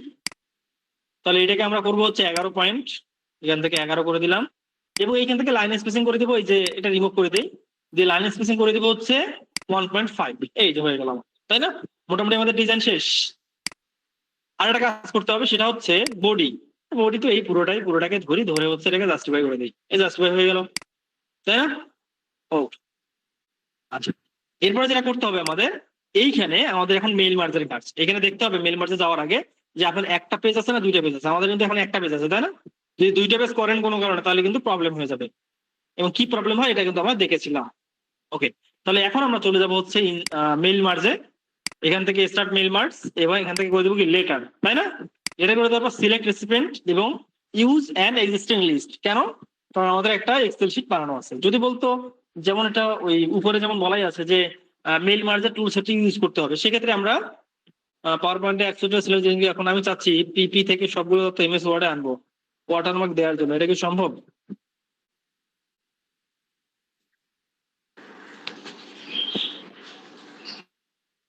তাহলে এটাকে আমরা করবো হচ্ছে 11 পয়েন্ট, এখান থেকে 11 করে দিলাম। এবং এইখান থেকে লাইন স্পেসিং করে দিব, এই যে এটা রিমুভ করে দিই, দিয়ে লাইন স্পেসিং করে দিব হচ্ছে 1.5, এই যে হয়ে গেল আমার, তাই না? মোটামুটি আমাদের ডিজাইন শেষ। আর একটা কাজ করতে হবে, সেটা হচ্ছে বডি। বডি তো এই পুরোটাকে ধরে হচ্ছে এটাকে জাস্টিফাই করে দিই, এই জাস্টিফাই হয়ে গেল, তাই না? ও আচ্ছা, এরপরে যেটা করতে হবে আমাদের, এইখানে আমাদের এখন মেইল মার্জের কাজ। এখানে দেখতে হবে মেইল মার্জে যাওয়ার আগে যে আপনার একটা পেজ আছে না দুইটা পেজ আছে। আমাদের কিন্তু এখন একটা পেজ আছে, তাই না? যদি দুইটা পেজ করেন কোনো কারণে তাহলে কিন্তু প্রবলেম হয়ে যাবে, এবং কি প্রবলেম হয় এটা কিন্তু আমরা দেখেছিলাম। ওকে, তাহলে এখন আমরা চলে যাব হচ্ছে মেইল মার্জে। এখান থেকে স্টার্ট মেইল মার্জ, এবং এখান থেকে করে দেবো কি লেটার, তাই না? এটা করে দেওয়ার পর সিলেক্ট রেসিপিয়েন্ট এবং ইউজ অ্যান্ড এক্সিস্টিং লিস্ট। কেন? কারণ আমাদের একটা এক্সেল শিট বানানো আছে। যদি বলতো যেমন এটা ওই উপরে যেমন বলাই আছে যে মেইল মার্জের টুল সেটিং ইউজ করতে হবে, সেক্ষেত্রে আমরা পাওয়ার পয়েন্টে একশোটা সিলেক্ট, এখন আমি চাচ্ছি পিপি থেকে সবগুলো তো এমএস ওয়ার্ডে আনবো ওয়াটারমার্ক দেওয়ার জন্য, এটা কি সম্ভব?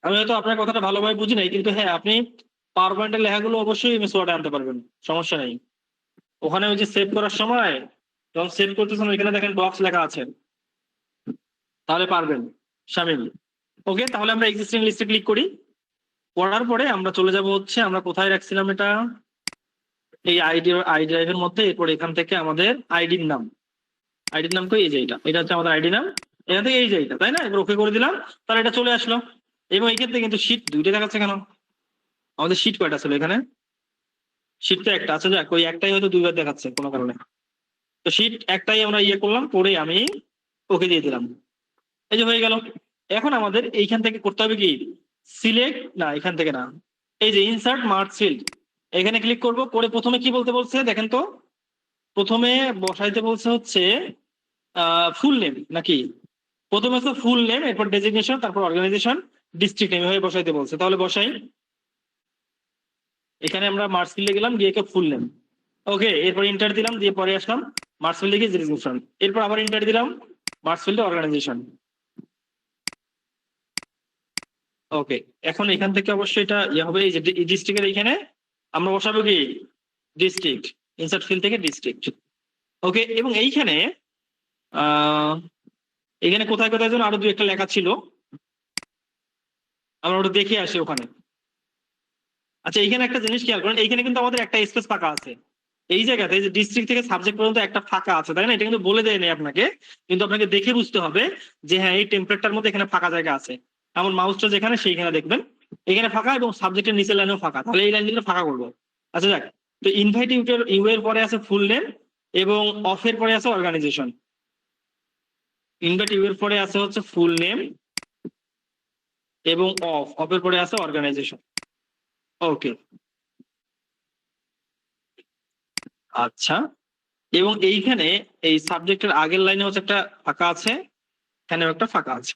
আমি হয়তো আপনার কথাটা ভালোভাবে বুঝি নাই, কিন্তু হ্যাঁ আপনি পাওয়ার পয়েন্টের লেখাগুলো অবশ্যই এমএস ওয়ার্ডে আনতে পারবেন, সমস্যা নেই। ওখানে ওই যে সেভ করার সময় যখন সেভ করতেছেন ওইখানে দেখেন বক্স লেখা আছে, তাহলে পারবেন শামিল। ওকে, তাহলে আমরা এক্সিস্টিং লিস্টে ক্লিক করি। করার পরে আমরা চলে যাব হচ্ছে, আমরা কোথায় রাখছিলাম এটা, এই আই ড্রাইভের মধ্যে। এরপর এখান থেকে আমাদের আইডির নাম তো এই যে এটা হচ্ছে আমাদের আইডি নাম, এখান থেকে এই যে এটা, তাই না? এবার ওকে করে দিলাম, তাহলে এটা চলে আসলো। এবং এই ক্ষেত্রে কিন্তু শীট দুইটা দেখাচ্ছে কেন, আমাদের শীট কয়টা ছিল এখানে? শীট তো একটা আছে, যাক ওই একটাই হয়তো দুইবার দেখাচ্ছে কোনো কারণে। তো শীট একটাই আমরা ইয়ে করলাম, করে আমি ওকে দিয়ে দিলাম, এই যে হয়ে গেল। এখন আমাদের এইখান থেকে করতে হবে কি, সিলেক্ট, না এখান থেকে না, এই যে ইনসার্ট মার্জ ফিল্ড, এখানে ক্লিক করব। করে প্রথমে কি বলতে বলছে দেখেন তো, প্রথমে বসাইতে বলছে হচ্ছে ফুল নেম নাকি, প্রথমে হচ্ছে ফুল নেম, এরপর ডেজিগনেশন, তারপর অর্গানাইজেশন, ডিস্ট্রিক্ট নেম হয়ে বসাইতে বলছে। তাহলে বসাই, এখানে আমরা মার্চ ফিল্ডে গেলাম, গিয়ে ফুল নেম। ওকে, এরপর ইন্টার দিলাম, দিয়ে পরে আসলাম মার্চ ফিল্ডে গিয়ে ডেজিগনেশন, এরপর আবার ইন্টার দিলাম মার্চ ফিল্ডে অর্গানাইজেশন। ওকে, এখন এখান থেকে অবশ্যই এটা ইয়ে হবে, এই যে ডিস্ট্রিক্টের এইখানে আমরা বসাবো কি ডিস্ট্রিক্ট, ইনসার্ট ফিল্ড থেকে ডিস্ট্রিক্ট। ওকে, এবং এইখানে এখানে কোথায় কোথায় যেন আরো দু একটা লেখা ছিল, আমরা ওটা দেখে আসি ওখানে। আচ্ছা, এইখানে একটা জিনিস খেয়াল করেন, এইখানে কিন্তু আমাদের একটা স্পেস ফাঁকা আছে এই জায়গাতে, যে ডিস্ট্রিক্ট থেকে সাবজেক্ট পর্যন্ত একটা ফাঁকা আছে, তাই না? এটা কিন্তু বলে দেয়নি আপনাকে, কিন্তু আপনাকে দেখে বুঝতে হবে যে হ্যাঁ এই টেমপ্লেটটার মধ্যে এখানে ফাঁকা জায়গা আছে। এমন মাউসটা যেখানে সেইখানে দেখবেন এখানে ফাঁকা, এবং সাবজেক্টের নিচের লাইনেও ফাঁকা, তাহলে এই লাইনগুলো ফাঁকা করবো। আচ্ছা যাক, তো ইনভাইট ইউ এর পরে আছে ফুল নেম, এবং অফের পরে আছে অর্গানাইজেশন। ইনভার্টিভের পরে আছে হচ্ছে ফুল নেম এবং অফের পরে আছে অর্গানাইজেশন। ওকে, আচ্ছা। এবং এইখানে এই সাবজেক্টের আগের লাইনে হচ্ছে একটা ফাঁকা আছে, এখানেও একটা ফাঁকা আছে।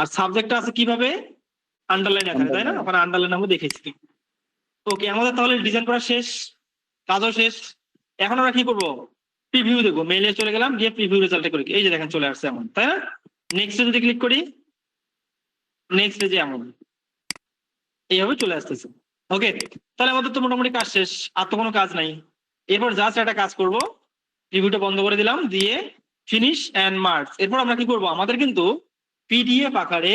আর সাবজেক্টটা আছে কিভাবে, আন্ডারলাইন আকারে, তাই না? ওখানে আন্ডারলাইন আমরা দেখেছি। ওকে, আমাদের তাহলে ডিজাইন করা শেষ, কাজও শেষ। এখন আমরা কি করবো, প্রিভিউ দেখবো। মেইলে চলে গেলাম, গিয়ে প্রিভিউ রেজাল্টে করি, এই যে দেখেন চলে আসছে এমন, তাই না? নেক্সট যদি ক্লিক করি, নেক্সট যে এমন এইভাবে চলে আসতেছে। ওকে, তাহলে আমাদের তো মোটামুটি কাজ শেষ, আর তো কোনো কাজ নাই। এরপর জাস্ট একটা কাজ করব, প্রিভিউটা বন্ধ করে দিলাম, দিয়ে ফিনিশ এন্ড মার্কস। এরপর আমরা কি করব, আমাদের কিন্তু পিডিএফ আকারে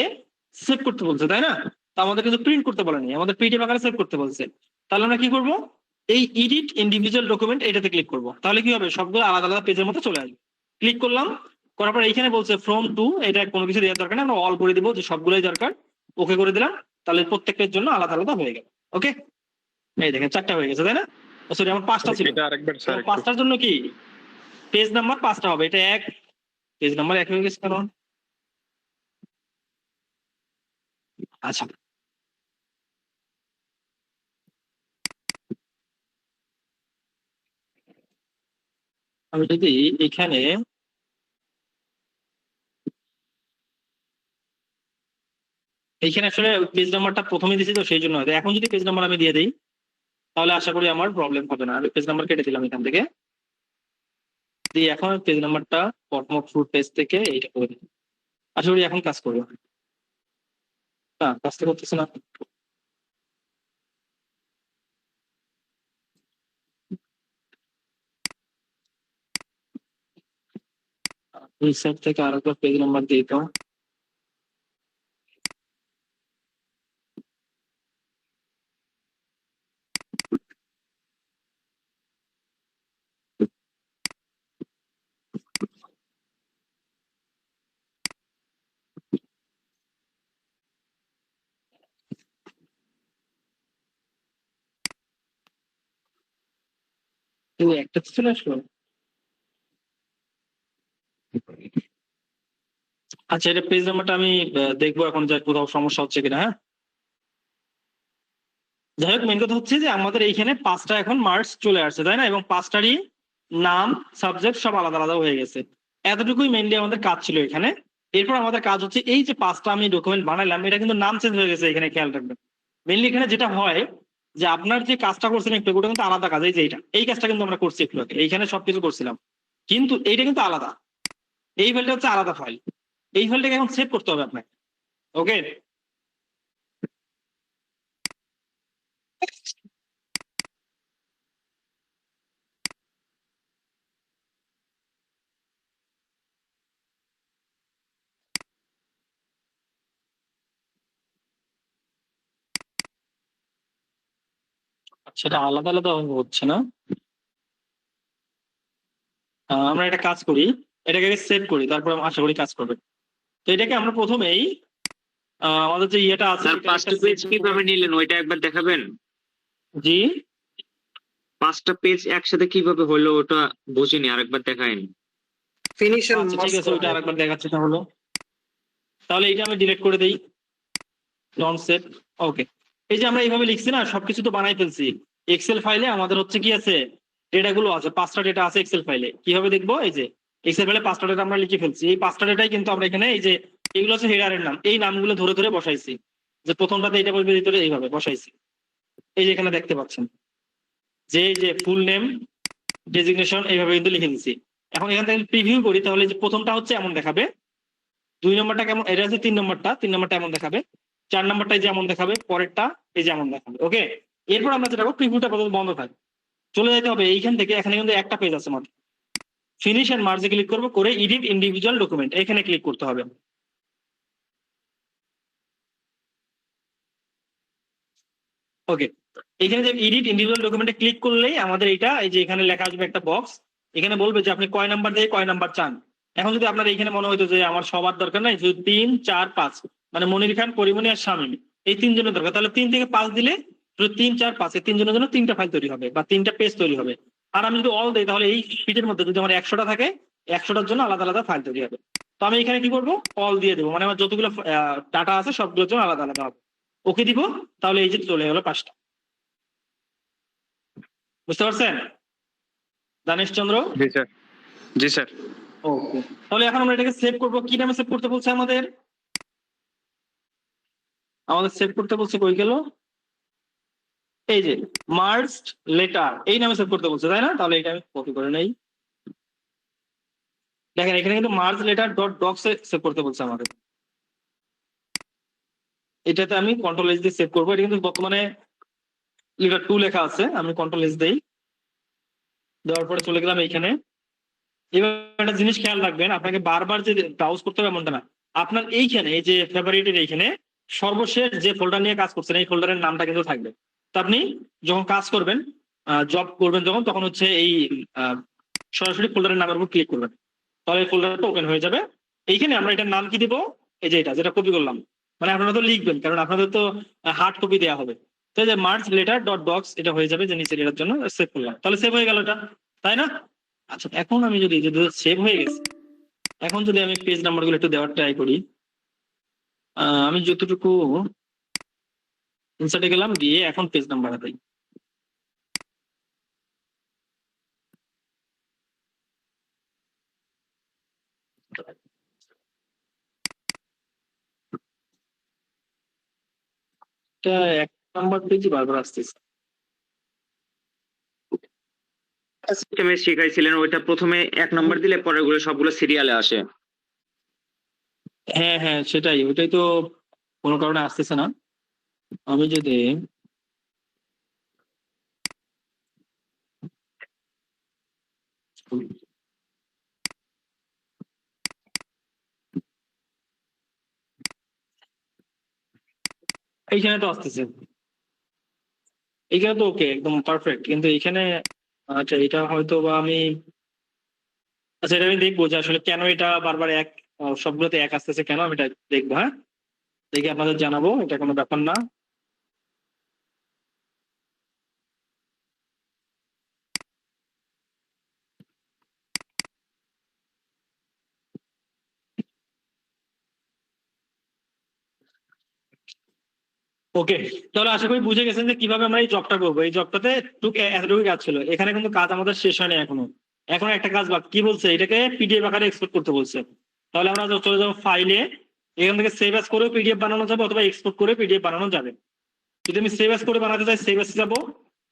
সেভ করতে বলছে, তাই না? তো আমাদের কিন্তু প্রিন্ট করতে বলেনি, আমাদের পিডিএফ আকারে সেভ করতে বলছে। তাহলে আমরা কি করব, এই এডিট ইন্ডিভিজুয়াল ডকুমেন্ট এটাতে ক্লিক করব। তাহলে কি হবে, সবগুলো আলাদা আলাদা পেজের মতো চলে আসবে। ক্লিক করলাম, করার পর এইখানে বলছে ফ্রম টু, এটা কোনো কিছু দেওয়ার দরকার নেই, আমরা অল করে দিব, যে সবগুলোই দরকার। ওকে করে দিলাম, তাহলে প্রত্যেকটার জন্য আলাদা আলাদা হয়ে গেল। ওকে, এই দেখেন 4টা হয়ে গেছে, তাই না? সরি, আমার 5টা ছিল। এটা আরেকবার স্যার, 5টার জন্য কি পেজ নাম্বার 5টা হবে, এটা 1, পেজ নাম্বার 1 হয়ে গেছে কারণ। আচ্ছা, আমি যদি এখানে আসলে পেজ নাম্বারটা প্রথমে দিয়েছি, তো সেই জন্য হয়তো। এখন যদি পেজ নাম্বার আমি দিয়ে দিই, তাহলে আশা করি আমার প্রবলেম হবে না। আমি পেজ নাম্বার কেটে দিলাম এখান থেকে, দিয়ে এখন পেজ নাম্বারটা বটম অফ ফুড পেজ থেকে এইটা করে দিই। আশা করি এখন কাজ করবে। না, কাজটা করতেছে না। এই সাইড থেকে আরেকবার পেজ নাম্বার দিয়ে দাও। একটা তো চলে আসলো। আচ্ছা, এটা পেজ নাম্বারটা আমি দেখবো এখন, যে কোথাও সমস্যা হচ্ছে কিনা। হ্যাঁ, যাই হোক, মেন কথা হচ্ছে যে আমাদের এইখানে 5টা এখন মার্কস চলে আসছে, তাই না? এবং 5টারই নাম, সাবজেক্ট সব আলাদা আলাদা হয়ে গেছে। এতটুকুই মেইনলি আমাদের কাজ ছিল এখানে। এরপর আমাদের কাজ হচ্ছে, এই যে 5টা আমি ডকুমেন্ট বানাইলাম, এটা কিন্তু নাম চেঞ্জ হয়ে গেছে এখানে, খেয়াল রাখবেন। মেইনলি এখানে যেটা হয়, যে আপনার যে কাজটা করছেন একটু, ওটা কিন্তু আলাদা কাজ। এই যে এই কাজটা কিন্তু আমরা করছি একটু আগে, এইখানে সবকিছু করছিলাম, কিন্তু এইটা কিন্তু আলাদা। এই ফাইলটা হচ্ছে আলাদা ফাইল, এই ফাইলটাকে এখন সেভ করতে হবে আপনাকে। ওকে, সেটা আলাদা আলাদা হচ্ছে না। আমরা একটা কাজ করি, এটাকে সেভ করি, তারপর আশা করি কাজ করবে। তো এটাকে আমরা প্রথমেই আমাদের যে ইয়েটা আছে, স্যার 5টা পেজ কিভাবে নিলেন ওইটা একবার দেখাবেন? জি 5টা পেজ একসাথে কিভাবে হলো ওটা বুঝিনি, আরেকবার দেখাইন। ফিনিশ এন্ড আচ্ছা, ঠিক আছে, ওইটা আরেকবার দেখাচ্ছি তাহলে এইটা আমি ডিলিট করে দেই, নন সেভ। ওকে, এই যে আমরা এইভাবে লিখছি না, সবকিছু তো বানাই ফেলছি। এক্সেল ফাইলে আমাদের হচ্ছে কি আছে, ডেটা গুলো আছে, 5টা ডেটা আছে এক্সেল ফাইলে। কিভাবে দেখবো, এই যে এক্সেল ফাইলে 5টা ডেটা আমরা লিখে ফেলছি। এই 5টা ডেটাই কিন্তু আমরা এখানে, এই যে এগুলো হচ্ছে হেডারের নাম, এই নামগুলো ধরে ধরে বসাইছি। যে প্রথমটাতে এটা বলবে, ভিতরে এইভাবে বসাইছি। এই যে এখানে দেখতে পাচ্ছেন, যে এই যে ফুল নেম, ডেজিগনেশন, এইভাবে কিন্তু লিখে দিচ্ছি। এখন এখান থেকে প্রিভিউ করি, তাহলে যে প্রথমটা হচ্ছে এমন দেখাবে, 2 নম্বরটা কেমন, এটা হচ্ছে 3 নম্বরটা এমন দেখাবে, 4 নম্বরটা যেমন দেখাবে, পরেরটা এই যেমন দেখাবে। ওকে, এরপর আমরা যেটা করবো, প্রিভিউটা পর্যন্ত বন্ধ থাকে, চলে যেতে হবে এইখান থেকে। এখানে কিন্তু একটা পেজ আছে মাত্র। ফিনিশ এন্ড মার্জে ক্লিক করবো, করে এডিট ইন্ডিভিজুয়াল ডকুমেন্ট এখানে ক্লিক করতে হবে। ওকে, এখানে যে এডিট ইন্ডিভিজুয়াল ডকুমেন্টে ক্লিক করলেই আমাদের এটা, এই যে এখানে লেখা আসবে একটা বক্স, এখানে বলবে যে আপনি কয় নাম্বার দিয়ে কয় নাম্বার চান। এখন যদি আপনার এখানে মনে হইতো যে আমার সবার দরকার নাই, যদি 3, 4, 5, মানে মনির খান, পরিমণি আর শামীম, এই 3 জনের দরকার, তাহলে 3 থেকে 5 দিলে 3, 4, 5 এই 3 জনের জন্য 3টা ফাইল তৈরি হবে, বা 3টা পেজ তৈরি হবে। আর আমি যদি অল দিই তাহলে এই শিটের মধ্যে যদি আমার 100টা থাকে 100টার জন্য আলাদা আলাদা ফাইল তৈরি হবে। তো আমি এখানে কি করবো, অল দিয়ে দেবো, মানে আমার যতগুলো ডাটা আছে সবগুলোর জন্য আলাদা আলাদা হবে। ওকে দিব, তাহলে এই যে চলে গেলো 5টা। বুঝতে পারছেন দানেশ চন্দ্র? জি স্যার। জি স্যার। ওকে, তাহলে এখন আমরা এটাকে সেভ করবো। কি নামে সেভ করতে বলছে আমাদের? সেভ করতে বলছে, কই গেল? এই যে মার্জড লেটার, এই নামে সেভ করতে বলছে, তাই না? তাহলে এটা আমি কপি করে নেই। দেখেন এখানে কিন্তু মার্জ লেটার ডট ডক্স এ সেভ করতে বলছে আমাদের। এটাতে আমি কন্ট্রোল এস দিয়ে সেভ করবো। এটা কিন্তু বর্তমানে লেটার 2 লেখা আছে, আমি কন্ট্রোল এস দেই, দেওয়ার পরে চলে গেলাম এইখানে। এবার একটা জিনিস খেয়াল রাখবেন, আপনাকে বারবার যে ব্রাউজ করতে হবে এমনটা না। আপনার এইখানে এই যে ফেভারিটের এইখানে সর্বশেষ যে ফোল্ডার নিয়ে কাজ করছেন এই ফোল্ডারের নামটা কিন্তু থাকবে। তো আপনি যখন কাজ করবেন, জব করবেন যখন, তখন হচ্ছে এই সরাসরি ফোল্ডারের নামের উপর ক্লিক করবেন, তাহলে ফোল্ডারটা ওপেন হয়ে যাবে। এইখানে আমরা এটার নাম কি দিব? এই যে এটা যেটা কপি করলাম, মানে আপনারা তো লিখবেন কারণ আপনাদের তো হার্ড কপি দেওয়া হবে। তো এই যে মার্জ লেটার ডট ডক্স এটা হয়ে যাবে, যে নিচের এটার জন্য সেভ করলাম, তাহলে সেভ হয়ে গেল এটা, তাই না? আচ্ছা, এখন আমি যদি সেভ হয়ে গেছে, এখন যদি আমি পেজ নাম্বার গুলো একটু দেওয়ার ট্রাই করি, আমি যতটুকু ইনসার্টে গেলাম, দিয়ে এখন পেজ নাম্বার দেই। এটা 1 নাম্বার পেজই বারবার আসতেছে। সিস্টেমে শিখাইছিলেন ওইটা প্রথমে 1 নম্বর দিলে পরে গুলো সবগুলো সিরিয়ালে আসে। হ্যাঁ হ্যাঁ সেটাই, ওইটাই তো কোনো কারণে আসতেছে না। আমি যদি এইখানে তো আসতেছে, এইখানে তো ওকে একদম পারফেক্ট, কিন্তু এইখানে আচ্ছা এটা হয়তো বা আমি, আচ্ছা এটা আমি দেখবো যে আসলে কেন এটা বারবার এক, সবগুলোতে এক আসতেছে কেন, আমি এটা দেখবো। হ্যাঁ, দেখে আপনাদের জানাবো, এটা কোনো ব্যাপার না। ওকে, তাহলে আশা করি বুঝে গেছেন যে কিভাবে আমরা এই জবটা করবো। এই জবটাতে এতটুকু কাজ ছিল, এখানে কিন্তু কাজ আমাদের শেষ হয়নি এখনো। এখন একটা কাজ বাকি, কি বলছে, এটাকে পিডিএফ আকারে এক্সপোর্ট করতে বলছে। তাহলে আমরা চলে যাবো ফাইলে, এখান থেকে সেভ অ্যাজ করে পিডিএফ বানানো যাবে, অথবা এক্সপোর্ট করে পিডিএফ বানানো যাবে। যদি আমি সেভ অ্যাজ করে বানাতে চাই, সেভ অ্যাজ যাবো,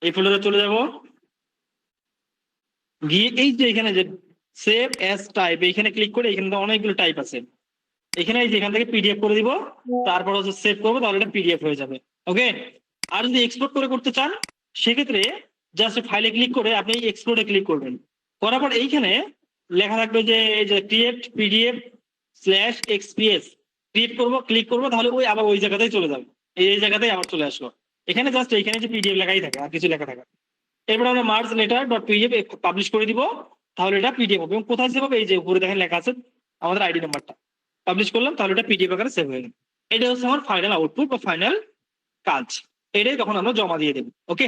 এই ফোল্ডারে চলে যাব, গিয়ে এই যে এখানে যে সেভ অ্যাজ টাইপ, এইখানে ক্লিক করে এখানে তো অনেকগুলো টাইপ আছে, এখানে এই যে এখান থেকে পিডিএফ করে দিব, তারপর হচ্ছে সেভ করবো, তাহলে এটা পিডিএফ হয়ে যাবে। ওকে, আর যদি এক্সপোর্ট করে করতে চান সেক্ষেত্রে জাস্ট ফাইলে ক্লিক করে আপনি এক্সপোর্টে ক্লিক করবেন, করার পর এইখানে লেখা থাকবে যে এই যে create PDF slash XPS, create করবো, ক্লিক করবো, তাহলে ওই আবার ওই জায়গাতেই চলে যাবে, এই জায়গাতেই আবার চলে আসলো। এখানে জাস্ট এইখানে যে পিডিএফ লেখাই থাকে, আর কিছু লেখা থাকে। এরপর আমরা merge letter dot PDF publish করে দিব, তাহলে এটা পিডিএফ হবে। এবং কোথায় সেভ হবে? এই যে উপরে দেখেন লেখা আছে আমাদের আইডি নাম্বারটা, পাবলিশ করলাম, তাহলে এটা পিডিএফ আকারে সেভ হয়ে গেল। এটা হচ্ছে আমার ফাইনাল আউটপুট বা ফাইনাল কাজ, এটাই তখন আমরা জমা দিয়ে দেবো। ওকে,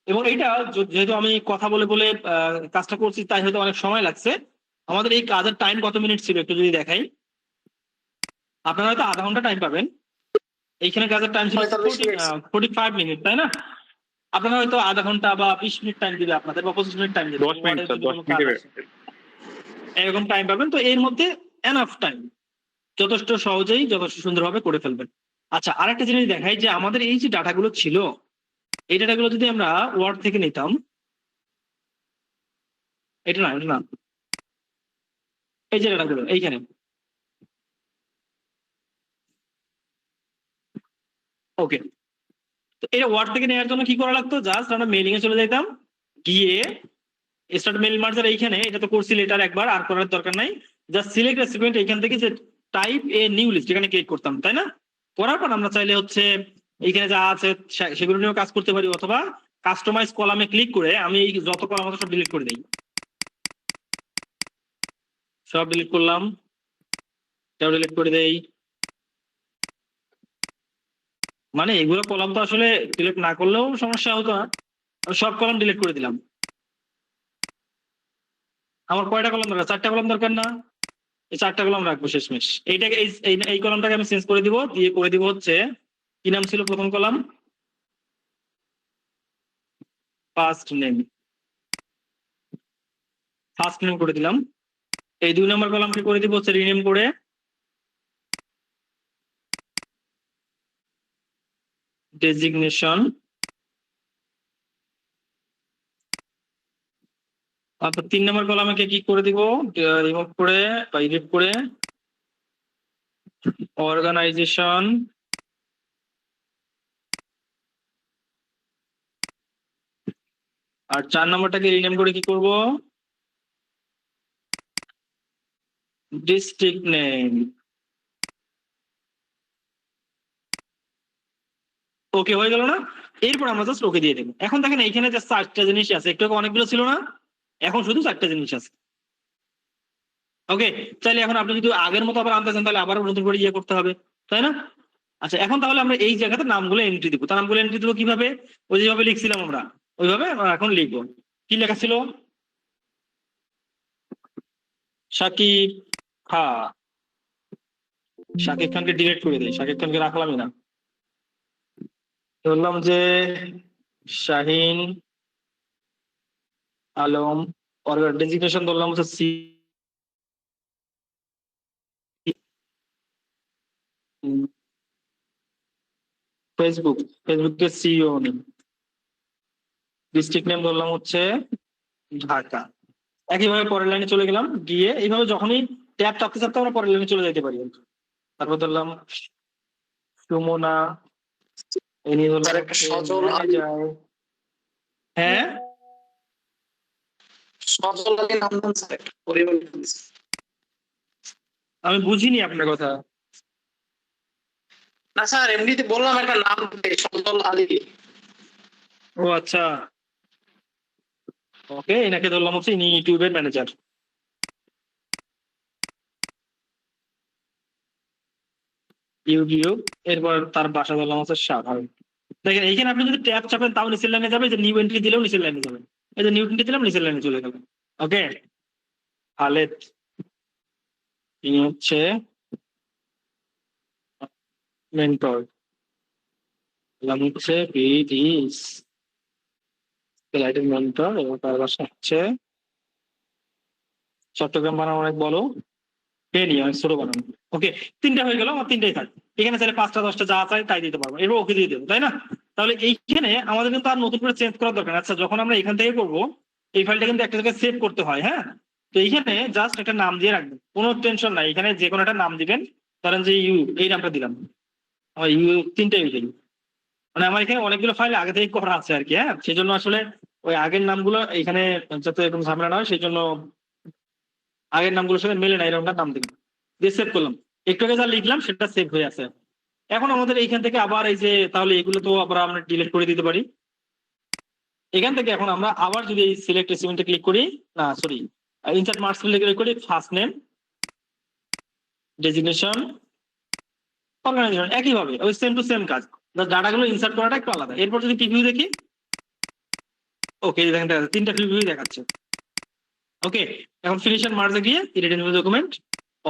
এবং এটা যেহেতু আমি কথা বলে বলে কাজটা করছি, তাই হয়তো অনেক সময় লাগছে। আমাদের এই কাজের টাইম কত মিনিট ছিল একটু যদি দেখাই, আপনারা হয়তো আধা ঘন্টা টাইম পাবেন। এইখানে কাজের টাইম ছিল 45 মিনিট, তাই না? আপনারা হয়তো আধা ঘন্টা বা 20 মিনিট টাইম দিবে আপনাদের, বা 25 মিনিট টাইম দিবে, 10 মিনিট স্যার, 10 মিনিট। এরকম টাইম পাবেন। তো এর মধ্যে এনাফ টাইম, যথেষ্ট সহজেই যথেষ্ট সুন্দরভাবে করে ফেলবেন। আচ্ছা, আরেকটা জিনিস দেখাই, যে আমাদের এই যে ডাটাগুলো ছিল, এই ডাটাগুলো যদি আমরা ওয়ার্ড থেকে নিতাম, এটা না, এটা না, এই যে ডাটাগুলো এইখানে, ওকে, তো এটা ওয়ার্ড থেকে নেওয়ার জন্য কি করা লাগতো? জাস্ট আমরা মেইলিং এ চলে যেতাম, গিয়ে স্টার্ট মেইল মার্জার, এইখানে এটা তো করছি লেটার একবার, আর করার দরকার নাই। জাস্ট সিলেক্ট রেসিপিয়েন্ট, এইখান থেকে যে টাইপ এ নিউ লিস্ট, এখানে ক্লিক করতাম, তাই না? করার পর আমরা চাইলে হচ্ছে এইখানে যা আছে সেগুলো নিয়েও কাজ করতে পারি, অথবা কাস্টমাইজ কলামে ক্লিক করে আমি এই যত কলাম আছে সব ডিলিট করে দিই, সব ডিলিট করলাম, এটাও ডিলিট করে দেই। মানে এগুলো কলাম তো আসলে ডিলিট না করলেও সমস্যা হতো না, সব কলাম ডিলিট করে দিলাম। আমার কয়টা কলাম দরকার? 4টা কলাম দরকার না? এই 4টা কলাম রাখবো শেষমেশ। এইটাকে এই কলামটাকে আমি চেঞ্জ করে দিব, দিয়ে করে দিব হচ্ছে কি নাম ছিল প্রথম column? First name. First name করে দিলাম। এই 2 নম্বর কলামকে করে দিব হচ্ছে রিনেম করে ডেজিগনেশন। তারপর 3 নম্বর কলামকে কি করে দিব? রিমুভ করে বা এডিট করে অর্গানাইজেশন। আর 4 নম্বরটাকে রিনেম করে কি করব? District name. ওকে হয়ে গেল না? এরপর আমরা জাস্ট ওকে দিয়ে দেবো। এখন দেখেন এইখানে জাস্ট 4টা জিনিস আছে, একটু আগে অনেকগুলো ছিল না, এখন শুধু 4টা জিনিস আছে। ওকে, চাইলে এখন আপনি যদি আগের মতো আবার আনতে চান তাহলে আবার নতুন করে ইয়ে করতে হবে, তাই না? আচ্ছা, এখন তাহলে আমরা এই জায়গাতে নামগুলো এন্ট্রি দিব। তার নামগুলো এন্ট্রি দিব কিভাবে? ওই যেভাবে লিখছিলাম আমরা ওইভাবে আমরা এখন লিখবো। কি লেখা ছিল? শাকিব খা। শাকিব খানকে ডিলিট করে দিই, শাকিব খানকে রাখলামই না। বললাম যে শাহিন আলম। ডেজিগনেশন ধরলাম হচ্ছে সি। ফেসবুকে সিইও নেই। ডিস্ট্রিক্ট নেম ধরলাম হচ্ছে ঢাকা। একইভাবে পরের লাইনে চলে গেলাম, গিয়ে এইভাবে যখনই ট্যাব চাপতে চাপতে আমরা পরের লাইনে চলে যেতে পারি। তারপর ধরলাম সুমনা। এই নিয়ে ধরলাম স্যার একটা সজল আলী। manager। হ্যাঁ, সজল আলী নাম দেন স্যার, একটা পরিবার দিয়েছে। আমি বুঝিনি আপনার কথা। না স্যার, এমনিতে বললাম একটা নাম দিতে, সজল আলী। ও আচ্ছা, ওকে। এনাকে ধরলাম হচ্ছে ইনি ইউটিউবের ম্যানেজার। ইউটিউব। এরপর তার বাসা ধরলাম হচ্ছে সাভার। দেখেন এইখানে আপনি যদি ট্যাব চাপেন তাও নিচের লাইনে যাবে, যে নিউ এন্ট্রি দিলেও নিচের লাইনে যাবে। এই যে নিউ এন্ট্রি দিলাম, নিচের লাইনে চলে গেল। ওকে, খালেদ ইনি হচ্ছে মেন্টর। বললাম হচ্ছে বিডিস মেন্টর। এবং তার বাসা হচ্ছে চট্টগ্রাম। বানানো অনেক বড়, ফেনি অনেক ছোট বানানো। ওকে, 3টা হয়ে গেল, আমার 3টাই থাক। এখানে চাইলে 5টা 10টা যা চাই তাই দিতে পারবো, এবার ওকে দিয়ে দেবো, তাই না? তাহলে এইখানে আমাদের কিন্তু আর নতুন করে চেঞ্জ করার দরকার নেই। আচ্ছা, যখন আমরা এখান থেকে করবো এই ফাইলটা কিন্তু একটা জায়গায় সেভ করতে হয়, হ্যাঁ? তো এইখানে জাস্ট একটা নাম দিয়ে রাখবেন, কোনো টেনশন নাই। এখানে যে কোনো একটা নাম দিবেন, ধরেন যে ইউ, এই নামটা দিলাম। আমার ইউ 3টা ইউ দিই, মানে আমার এখানে অনেকগুলো ফাইল আগে থেকে করা আছে আর কি, হ্যাঁ? সেই জন্য আসলে ওই আগের নামগুলো এখানে যাতে এরকম ঝামেলা না হয় সেই জন্য আগের নামগুলোর সাথে মেলে না এরকমটা নাম দিলাম, দিয়ে সেভ করলাম। একটু আগে যা লিখলাম সেটা সেভ হয়ে আছে। এখন আমাদের এইখান থেকে আবার এই যে, তাহলে এগুলো তো আবার আমরা ডিলিট করে দিতে পারি। এখান থেকে এখন আমরা আবার যদি এই সিলেক্ট রেসিপিতে ক্লিক করি, না সরি, ইনসার্ট মার্কস ফিল্ডে ক্লিক করি, ফার্স্ট নেম, ডেজিগনেশন, অর্গানাইজেশন, একইভাবে ওই সেম টু সেম কাজ। ডাটাগুলো ইনসার্ট করাটা একটু আলাদা। এরপর যদি প্রিভিউ দেখি, ওকে দেখেন 3টা প্রিভিউ দেখাচ্ছে। ওকে, এখন ফিনিশ এন্ড মার্জে গিয়ে এডিট নিউ ডকুমেন্ট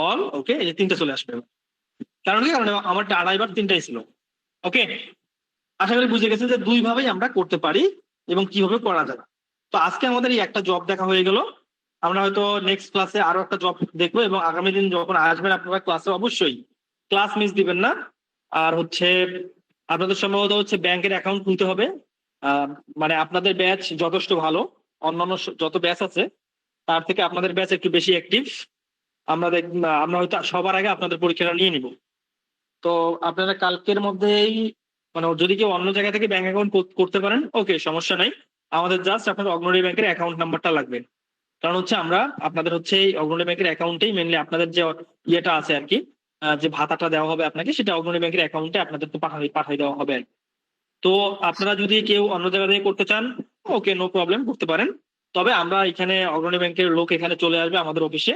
অল, ওকে, এই যে 3টা চলে আসবে। কারণ কি, কারণ আমার ডাটা এবার 3টাই ছিল। ওকে, আশা করি বুঝে গেছে যে 2 ভাবেই আমরা করতে পারি এবং কিভাবে করা যাবে। তো আজকে আমাদের এই একটা জব দেখা হয়ে গেল। আমরা হয়তো নেক্সট ক্লাসে আরো একটা জব দেখবো, এবং আগামী দিন যখন আসবেন আপনারা ক্লাসে অবশ্যই ক্লাস মিস দিবেন না। আর হচ্ছে আপনাদের সম্ভবত হচ্ছে ব্যাংকের অ্যাকাউন্ট খুলতে হবে। মানে আপনাদের ব্যাচ যথেষ্ট ভালো, অন্যান্য যত ব্যাচ আছে তার থেকে আপনাদের ব্যাচ একটু বেশি অ্যাক্টিভ। আমরা হয়তো সবার আগে আপনাদের পরীক্ষাটা নিয়ে নিব। তো আপনারা কালকের মধ্যেই, মানে যদি কেউ অন্য জায়গা থেকে ব্যাংক অ্যাকাউন্ট করতে পারেন, ওকে, সমস্যা নাই। আমাদের জাস্ট আপনাদের অগ্রণী ব্যাংকের অ্যাকাউন্ট নাম্বারটা লাগবে। কারণ হচ্ছে আমরা আপনাদের হচ্ছে এই অগ্রণী ব্যাংকের অ্যাকাউন্টেই মেনলি আপনাদের যে ইয়েটা আছে আর কি, যে ভাতাটা দেওয়া হবে আপনাকে, সেটা অগ্রণী ব্যাংকের অ্যাকাউন্টে আপনাদের তো পাঠাই দেওয়া হবে আর কি। তো আপনারা যদি কেউ অন্য জায়গা থেকে করতে চান, ওকে, নো প্রবলেম, করতে পারেন। তবে আমরা এখানে অগ্রণী ব্যাংকের লোক এখানে চলে আসবে আমাদের অফিসে,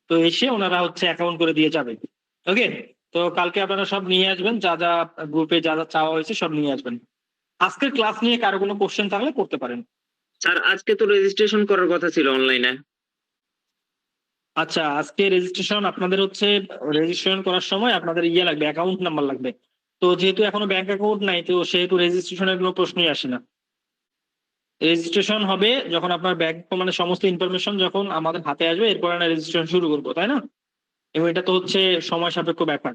তো এসে ওনারা হচ্ছে অ্যাকাউন্ট করে দিয়ে যাবে। ওকে, তো কালকে আপনারা সব নিয়ে আসবেন, যা যা গ্রুপে যা যা চাওয়া হয়েছে সব নিয়ে আসবেন। আজকের ক্লাস নিয়ে কারো কোনো কোশ্চেন থাকলে করতে পারেন। স্যার আজকে তো রেজিস্ট্রেশন করার কথা ছিল অনলাইনে। আচ্ছা, আজকে রেজিস্ট্রেশন আপনাদের হচ্ছে, রেজিস্ট্রেশন করার সময় আপনাদের ইয়ে লাগবে, অ্যাকাউন্ট নাম্বার লাগবে। তো যেহেতু এখনো ব্যাংক অ্যাকাউন্ট নাই, তো সেহেতু রেজিস্ট্রেশনের কোনো প্রশ্নই আসে না। রেজিস্ট্রেশন হবে যখন আপনার ব্যাংক মানে সমস্ত ইনফরমেশন যখন আমাদের হাতে আসবে, এরপর আমরা রেজিস্ট্রেশন শুরু করবো, তাই না? এবং এটা তো হচ্ছে সময় সাপেক্ষ ব্যাপার।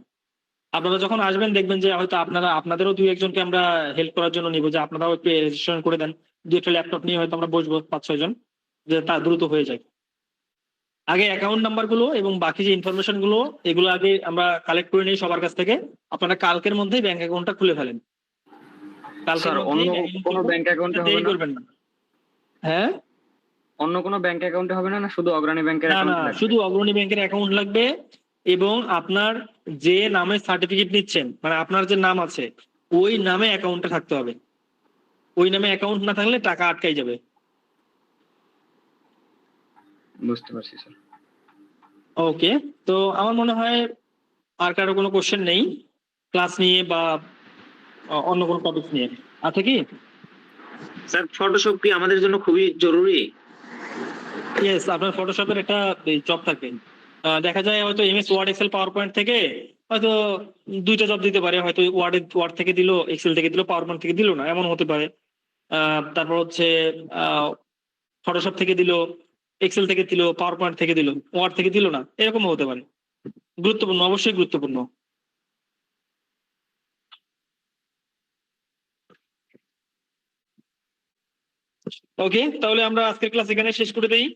আপনারা যখন আসবেন দেখবেন যে হয়তো আপনাদেরও দুই একজনকে আমরা হেল্প করার জন্য নিবো, যে আপনারাও একটু রেজিস্ট্রেশন করে দেন। দু একটা ল্যাপটপ নিয়ে হয়তো আমরা বসবো 5-6 জন, যে তা দ্রুত হয়ে যায়। আগে অ্যাকাউন্ট নাম্বার গুলো এবং বাকি যে ইনফরমেশন গুলো, এগুলো আগে আমরা কালেক্ট করে নিই সবার কাছ থেকে। আপনারা কালকের মধ্যেই ব্যাংক অ্যাকাউন্টটা খুলে ফেলেন। কালকের স্যার মধ্যেই অন্য কোনো ব্যাংক অ্যাকাউন্টে হবে দেরি না? করবেন না। হ্যাঁ, অন্য কোনো ব্যাংক অ্যাকাউন্টে হবে না, না শুধু অগ্রণী ব্যাংকের না অ্যাকাউন্ট না, লাগবে? শুধু অগ্রণী ব্যাংকের অ্যাকাউন্ট লাগবে। এবং আপনার যে নামে সার্টিফিকেট নিচ্ছেন, মানে আপনার যে নাম আছে ওই নামে অ্যাকাউন্টটা থাকতে হবে। ওই নামে অ্যাকাউন্ট না থাকলে টাকা আটকাই যাবে। বুঝতে পারছি স্যার। ওকে, তো আমার মনে হয় আর কারো কোনো কোশ্চেন নেই ক্লাস নিয়ে বা অন্য কোনো টপিক নিয়ে, আছে কি? স্যার ফটোশপ কি আমাদের জন্য খুবই জরুরি? ইয়েস, আপনার ফটোশপের একটা জব থাকে। দেখা যায় হয়তো MS Word, Excel, PowerPoint থেকে হয়তো দুইটা জব দিতে পারে, হয়তো ওয়ার্ড থেকে দিল, এক্সেল থেকে দিল, পাওয়ার পয়েন্ট থেকে দিল না, এমন হতে পারে। তারপর হচ্ছে ফটোশপ থেকে দিল, এক্সেল থেকে দিল, পাওয়ার পয়েন্ট থেকে দিল, ওয়ার্ড থেকে দিল না, এরকম হতে পারে। গুরুত্বপূর্ণ, অবশ্যই গুরুত্বপূর্ণ। ওকে, তাহলে আমরা আজকের ক্লাস এখানে শেষ করে দেই।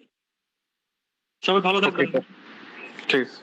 সবাই ভালো ওকে থাকবেন। স্যার, ঠিক আছে।